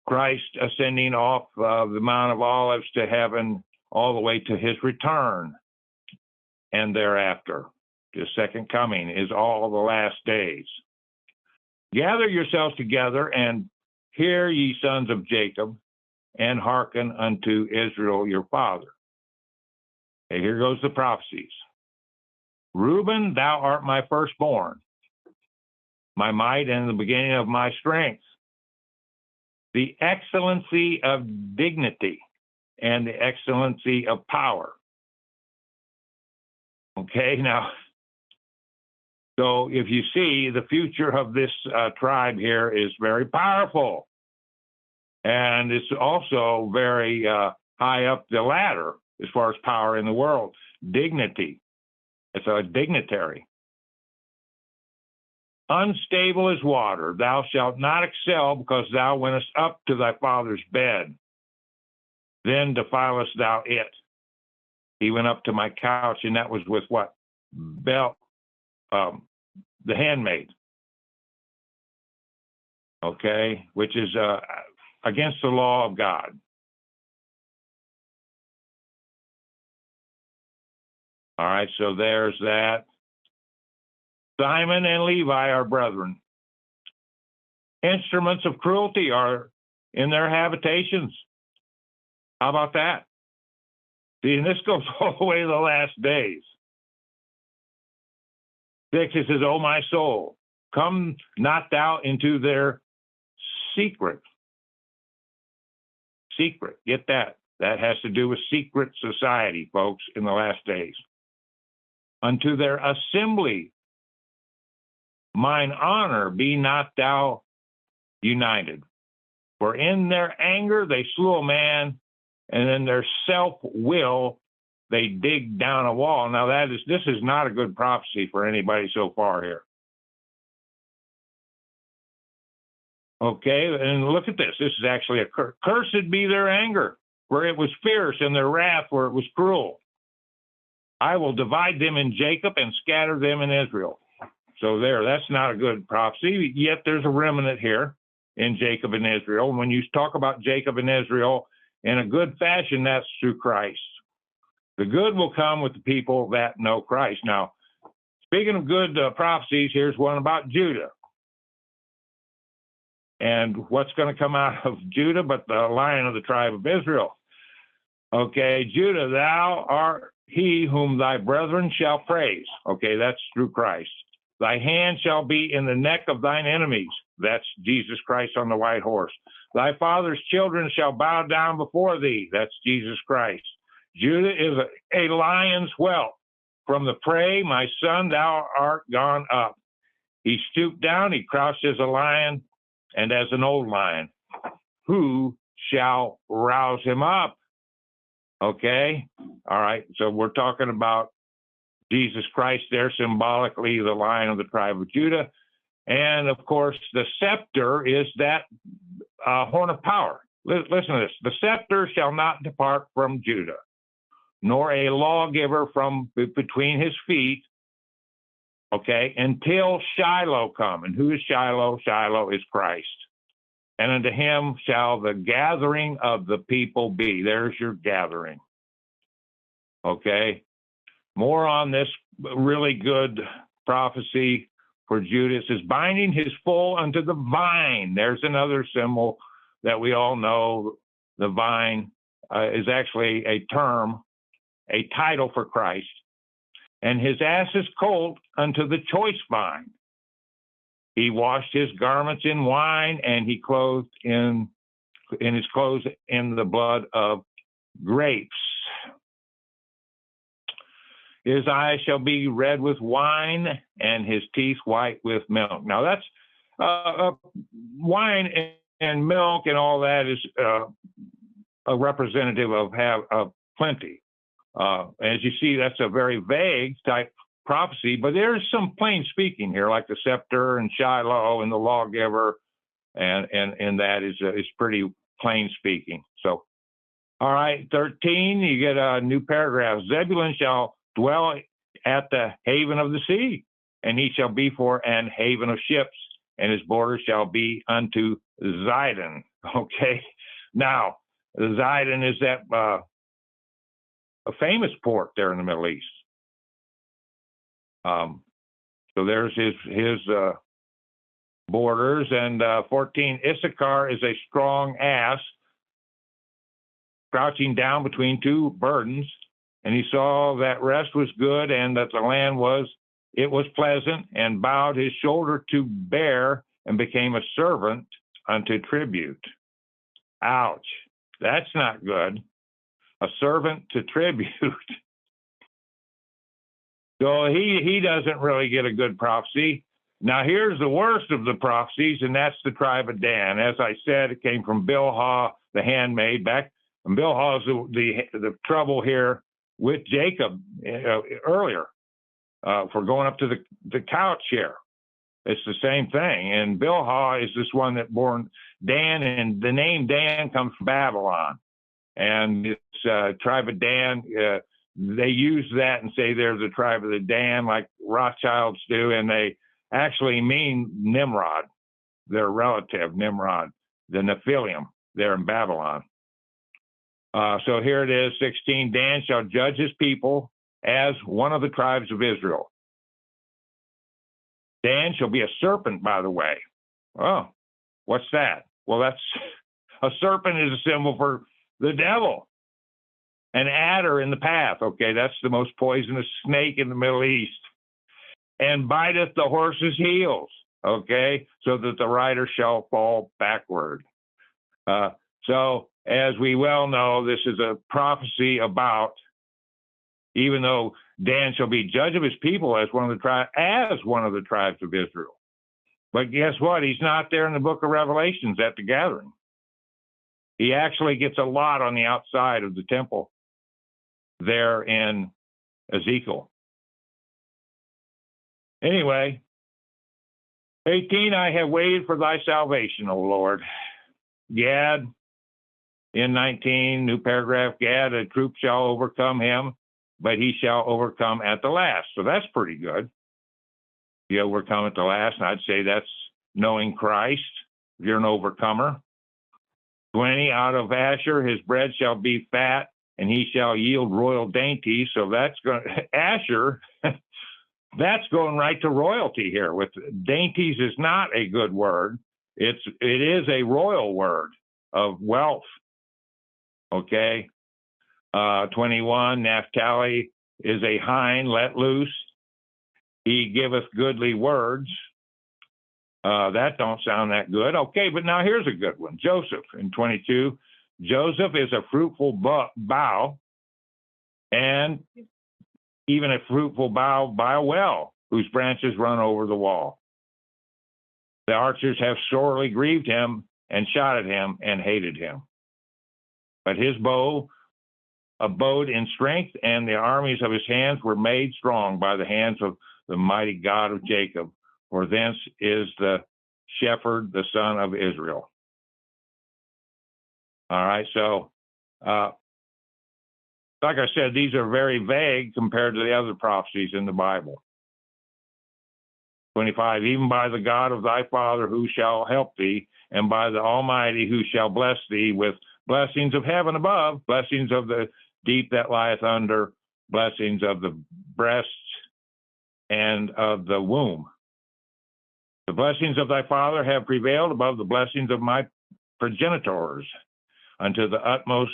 Christ ascending off the Mount of Olives to heaven all the way to his return. And thereafter, his second coming is all the last days. Gather yourselves together and hear, ye sons of Jacob, and hearken unto Israel your father. Okay, here goes the prophecies. Reuben, thou art my firstborn. my might and the beginning of my strength. The excellency of dignity and the excellency of power. Okay, now, so if you see, the future of this tribe here is very powerful. And it's also very high up the ladder as far as power in the world. Dignity. It's a dignitary. Unstable as water. Thou shalt not excel, because thou wentest up to thy father's bed. Then defilest thou it. He went up to my couch, and that was with what? The handmaid. Okay, which is against the law of God. All right, so there's that. Simon and Levi are brethren. Instruments of cruelty are in their habitations. How about that? See, and this goes all the way to the last days. 6, it says, O my soul, come not thou into their secret. Secret, get that. That has to do with secret society, folks, in the last days. Unto their assembly, mine honor be not thou united. For in their anger they slew a man, and in their self-will they dig down a wall. Now this is not a good prophecy for anybody so far here. Okay, and look at this. This is actually a curse. Cursed be their anger, where it was fierce, and their wrath, where it was cruel. I will divide them in Jacob and scatter them in Israel. So that's not a good prophecy, yet there's a remnant here in Jacob and Israel. And when you talk about Jacob and Israel in a good fashion, that's through Christ. The good will come with the people that know Christ. Now, speaking of good prophecies, here's one about Judah. And what's going to come out of Judah but the Lion of the tribe of Israel? Okay, Judah, thou art he whom thy brethren shall praise. Okay, that's through Christ. Thy hand shall be in the neck of thine enemies. That's Jesus Christ on the white horse. Thy father's children shall bow down before thee. That's Jesus Christ. Judah is a lion's whelp. From the prey, my son, thou art gone up. He stooped down, he crouched as a lion and as an old lion. Who shall rouse him up? Okay, all right, so we're talking about Jesus Christ there, symbolically the Lion of the tribe of Judah. And of course, the scepter is that horn of power. Listen to this. The scepter shall not depart from Judah, nor a lawgiver from between his feet, okay, until Shiloh come. And who is Shiloh? Shiloh is Christ. And unto him shall the gathering of the people be. There's your gathering. Okay. More on this really good prophecy for Judah. It says, binding his foal unto the vine. There's another symbol that we all know. The vine is actually a term, a title for Christ. And his ass's colt unto the choice vine. He washed his garments in wine, and he clothed in his clothes in the blood of grapes. His eyes shall be red with wine, and his teeth white with milk. Now that's wine and milk and all that is a representative of plenty. As you see, that's a very vague type prophecy, but there's some plain speaking here, like the scepter and Shiloh and the lawgiver, and that is pretty plain speaking. So, all right, 13, you get a new paragraph. Zebulun shall dwell at the haven of the sea, and he shall be for an haven of ships, and his border shall be unto Zidon. Okay, now Zidon is that a famous port there in the Middle East. So there's his borders. And 14, Issachar is a strong ass crouching down between two burdens, and he saw that rest was good and that the land was it was pleasant, and bowed his shoulder to bear, and became a servant unto tribute. Ouch. That's not good. A servant to tribute. So he doesn't really get a good prophecy. Now here's the worst of the prophecies, and that's the tribe of Dan. As I said, it came from Bilhah, the handmaid. Back, and Bilhah is the trouble here with Jacob earlier for going up to the couch here. It's the same thing. And Bilhah is this one that born Dan, and the name Dan comes from Babylon. And it's tribe of Dan. They use that and say they're the tribe of the Dan, like Rothschilds do, and they actually mean Nimrod, their relative Nimrod, the Nephilim, there in Babylon. So here it is, 16. Dan shall judge his people as one of the tribes of Israel. Dan shall be a serpent, by the way. Oh, what's that? Well, that's a serpent is a symbol for the devil. An adder in the path. Okay, that's the most poisonous snake in the Middle East. And biteth the horse's heels. Okay, so that the rider shall fall backward. So, as we well know, this is a prophecy about, even though Dan shall be judge of his people as one of the tribes of Israel. But guess what? He's not there in the book of Revelations at the gathering. He actually gets a lot on the outside of the temple there in Ezekiel. Anyway, 18, I have waited for thy salvation, O Lord. Gad, in 19, new paragraph, Gad, a troop shall overcome him, but he shall overcome at the last. So that's pretty good. You overcome at the last, and I'd say that's knowing Christ. You're an overcomer. 20, out of Asher, his bread shall be fat, and he shall yield royal dainties. So that's going Asher, that's going right to royalty here. With dainties is not a good word. It is a royal word of wealth. Okay. 21, Naphtali is a hind let loose. He giveth goodly words. That don't sound that good. Okay, but now here's a good one. Joseph in 22. Joseph is a fruitful bough, and even a fruitful bough by a well, whose branches run over the wall. The archers have sorely grieved him and shot at him and hated him. But his bow abode in strength, and the armies of his hands were made strong by the hands of the mighty God of Jacob. For thence is the shepherd, the son of Israel. All right, so like I said, these are very vague compared to the other prophecies in the Bible. 25, even by the God of thy father who shall help thee, and by the Almighty who shall bless thee with blessings of heaven above, blessings of the deep that lieth under, blessings of the breasts and of the womb. The blessings of thy father have prevailed above the blessings of my progenitors unto the utmost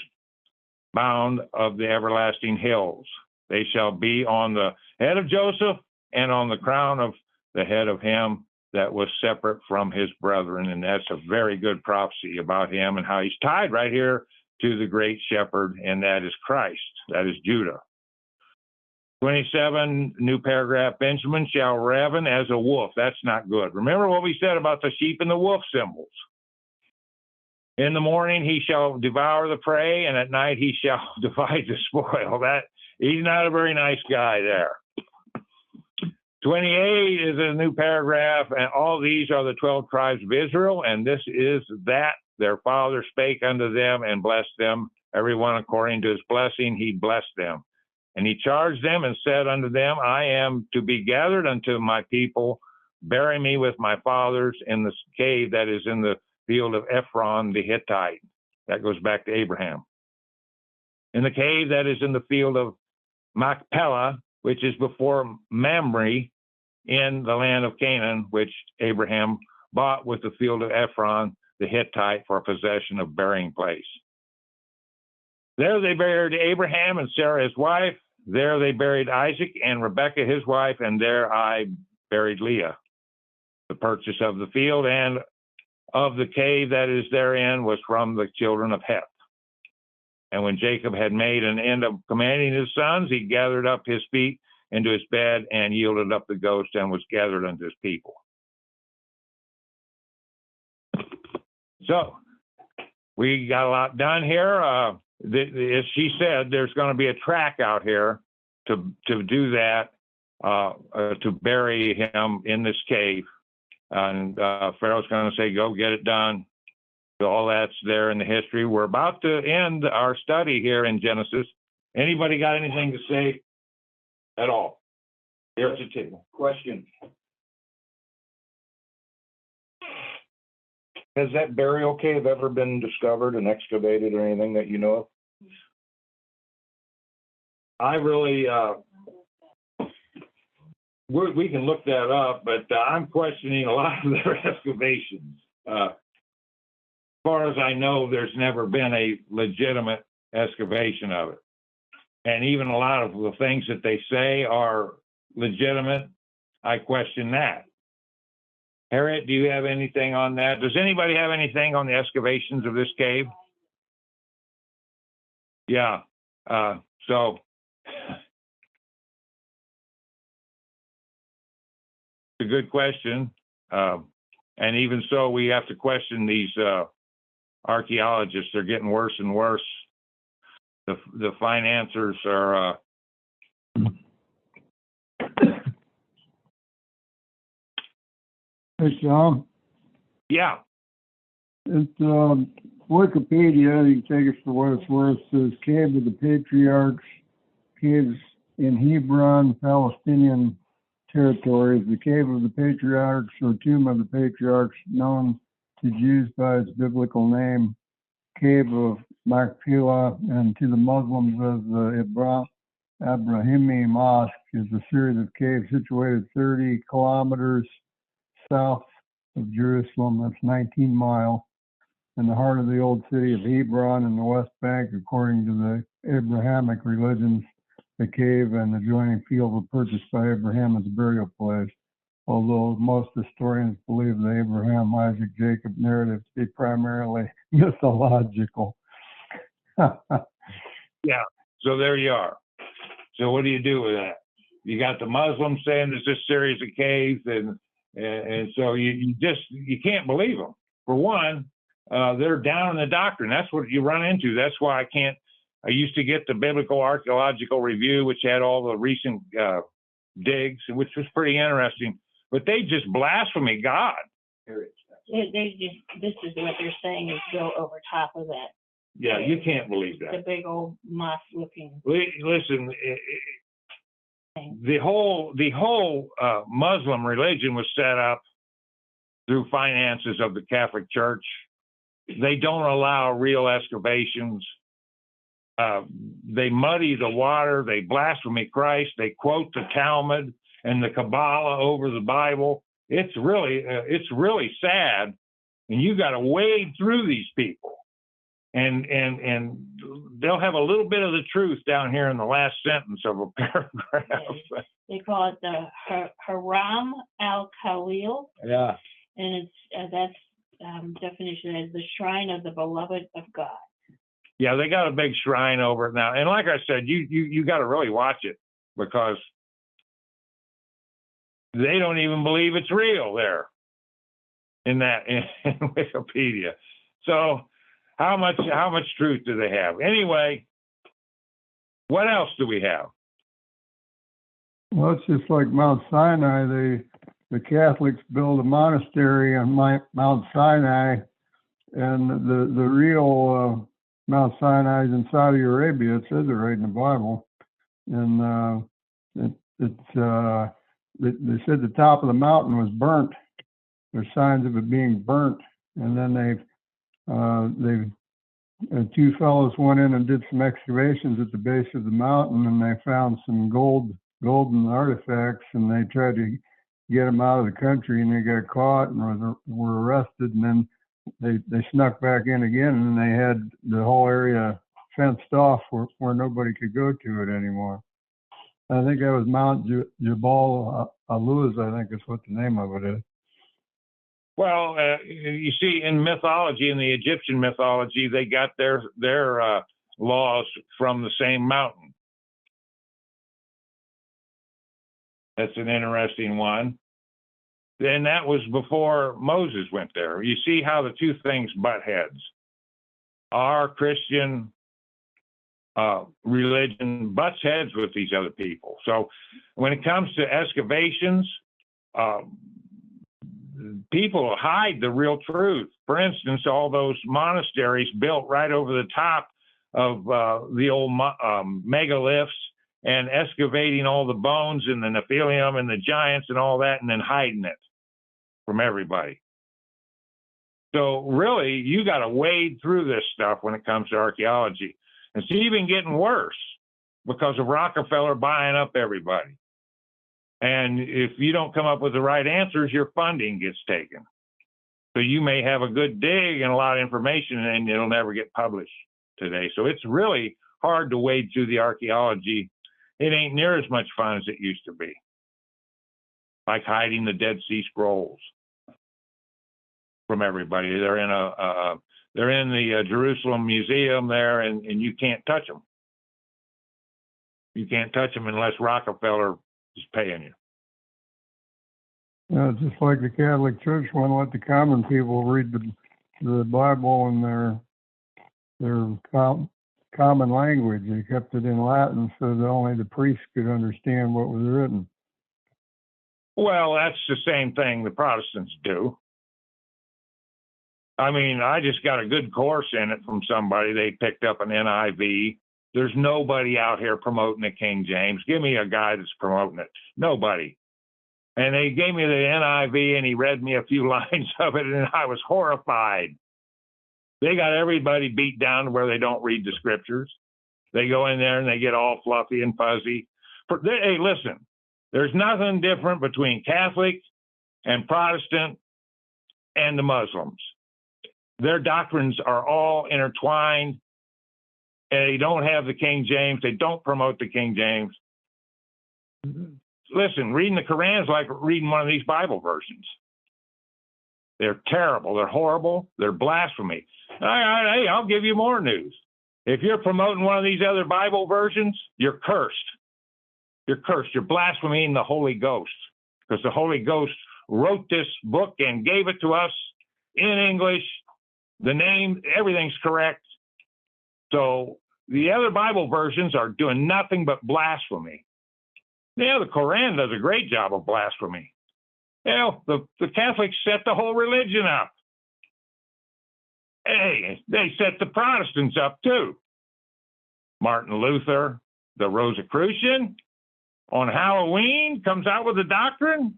bound of the everlasting hills. They shall be on the head of Joseph and on the crown of the head of him that was separate from his brethren. And that's a very good prophecy about him and how he's tied right here to the great shepherd, and that is Christ. That is Judah. 27, new paragraph, Benjamin shall raven as a wolf. That's not good. Remember what we said about the sheep and the wolf symbols. In the morning he shall devour the prey, and at night he shall divide the spoil. He's not a very nice guy there. 28 is a new paragraph, and all these are the 12 tribes of Israel, and this is that their father spake unto them and blessed them, everyone according to his blessing he blessed them. And he charged them and said unto them, I am to be gathered unto my people, bury me with my fathers in the cave that is in the field of Ephron the Hittite. That goes back to Abraham. In the cave that is in the field of Machpelah, which is before Mamre, in the land of Canaan, which Abraham bought with the field of Ephron the Hittite for possession of burying place. There they buried Abraham and Sarah his wife, There they buried Isaac and Rebekah, his wife, and there I buried Leah. The purchase of the field and of the cave that is therein was from the children of Heth. And when Jacob had made an end of commanding his sons, he gathered up his feet into his bed and yielded up the ghost and was gathered unto his people. So we got a lot done here. As she said, there's going to be a track out here to do that, to bury him in this cave. And Pharaoh's going to say, go get it done. So all that's there in the history. We're about to end our study here in Genesis. Anybody got anything to say at all? Here at the table. Question. Has that burial cave ever been discovered and excavated or anything that you know of? I really, we can look that up, but I'm questioning a lot of their excavations. As far as I know, there's never been a legitimate excavation of it. And even a lot of the things that they say are legitimate, I question that. Harriet, do you have anything on that? Does anybody have anything on the excavations of this cave? Yeah. So it's a good question. And even so, we have to question these archaeologists. They're getting worse and worse. The financiers are Hey, Tom. yeah. It's Wikipedia, you can take it for what it's worth, says Cave of the Patriarchs, caves in Hebron, Palestinian territories. The Cave of the Patriarchs, or Tomb of the Patriarchs, known to Jews by its biblical name, Cave of Machpelah, and to the Muslims as the Abrahimi Mosque, is a series of caves situated 30 kilometers south of Jerusalem. That's 19 miles. In the heart of the old city of Hebron in the West Bank. According to the Abrahamic religions, the cave and the adjoining field were purchased by Abraham as a burial place, although most historians believe the Abraham, Isaac, Jacob narrative to be primarily mythological. Yeah, so there you are. So what do you do with that? You got the Muslims saying there's this series of caves, and so you can't believe them. For one, they're down in the doctrine. That's what you run into. That's why I used to get the Biblical Archaeological Review, which had all the recent digs, which was pretty interesting. But they just blaspheme God. This is what they're saying is go over top of that. Yeah, you can't believe that. The big old moss-looking. Listen, the whole Muslim religion was set up through finances of the Catholic Church. They don't allow real excavations. They muddy the water. They blaspheme Christ. They quote the Talmud and the Kabbalah over the Bible. It's really sad. And you got to wade through these people, and they'll have a little bit of the truth down here in the last sentence of a paragraph. They call it the Haram al-Khalil. Yeah. And it's that's definition as the shrine of the beloved of God. Yeah, they got a big shrine over it now. And like I said, you got to really watch it, because they don't even believe it's real there in Wikipedia. So how much truth do they have? Anyway, what else do we have? Well, it's just like Mount Sinai. The Catholics build a monastery on Mount Sinai, and the real Mount Sinai is in Saudi Arabia. It says it right in the Bible, and they said the top of the mountain was burnt. There's signs of it being burnt, and then two fellows went in and did some excavations at the base of the mountain, and they found some golden artifacts, and they tried to get them out of the country, and they got caught and were arrested, and then they snuck back in again, and they had the whole area fenced off where nobody could go to it anymore. I think that was Mount Jabal Aluz, I think is what the name of it is. Well, you see, in mythology, in the Egyptian mythology, they got their laws from the same mountain. That's an interesting one. And that was before Moses went there. You see how the two things butt heads. Our Christian religion butts heads with these other people. So when it comes to excavations, people hide the real truth. For instance, all those monasteries built right over the top of the old megaliths and excavating all the bones and the Nephilim and the giants and all that, and then hiding it from everybody. So really, you got to wade through this stuff when it comes to archaeology. It's even getting worse because of Rockefeller buying up everybody. And if you don't come up with the right answers, your funding gets taken. So you may have a good dig and a lot of information, and it'll never get published today. So it's really hard to wade through the archaeology. It ain't near as much fun as it used to be, like hiding the Dead Sea Scrolls from everybody. They're in the Jerusalem Museum there, and you can't touch them. You can't touch them unless Rockefeller is paying you. Yeah, just like the Catholic Church won't let the common people read the Bible in their common language. They kept it in Latin so that only the priests could understand what was written. Well, that's the same thing the Protestants do. I mean, I just got a good course in it from somebody. They picked up an NIV. There's nobody out here promoting the King James. Give me a guy that's promoting it. Nobody. And they gave me the NIV, and he read me a few lines of it, and I was horrified. They got everybody beat down to where they don't read the scriptures. They go in there and they get all fluffy and fuzzy. Hey, listen, there's nothing different between Catholic and Protestant and the Muslims. Their doctrines are all intertwined. And they don't have the King James. They don't promote the King James. Listen, reading the Quran is like reading one of these Bible versions. They're terrible. They're horrible. They're blasphemy. Hey, I'll give you more news. If you're promoting one of these other Bible versions, you're cursed. You're cursed. You're blaspheming the Holy Ghost, because the Holy Ghost wrote this book and gave it to us in English. The name, everything's correct. So the other Bible versions are doing nothing but blasphemy. Yeah, the Quran does a great job of blasphemy. You know, the Catholics set the whole religion up. Hey, they set the Protestants up too. Martin Luther, the Rosicrucian, on Halloween comes out with a doctrine.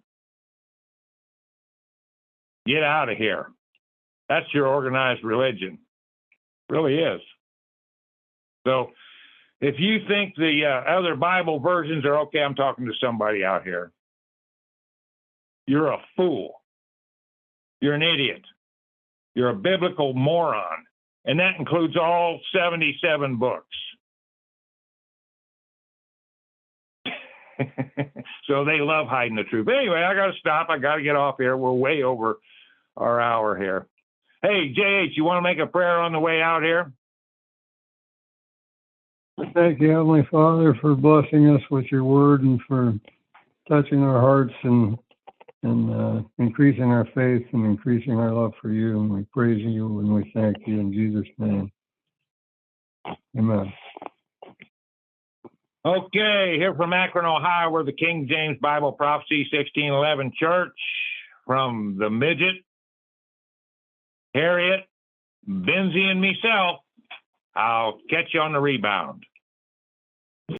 Get out of here. That's your organized religion. It really is. So if you think the other Bible versions are okay, I'm talking to somebody out here. You're a fool. You're an idiot. You're a biblical moron. And that includes all 77 books. So they love hiding the truth. But anyway, I got to stop. I got to get off here. We're way over our hour here. Hey, JH, you want to make a prayer on the way out here? Thank you, Heavenly Father, for blessing us with your word and for touching our hearts and increasing our faith and increasing our love for you. And we praise you and we thank you in Jesus' name. Amen. Okay, here from Akron, Ohio, we're the King James Bible Prophecy 1611 Church. From the midget, Harriet, Benzie, and myself, I'll catch you on the rebound.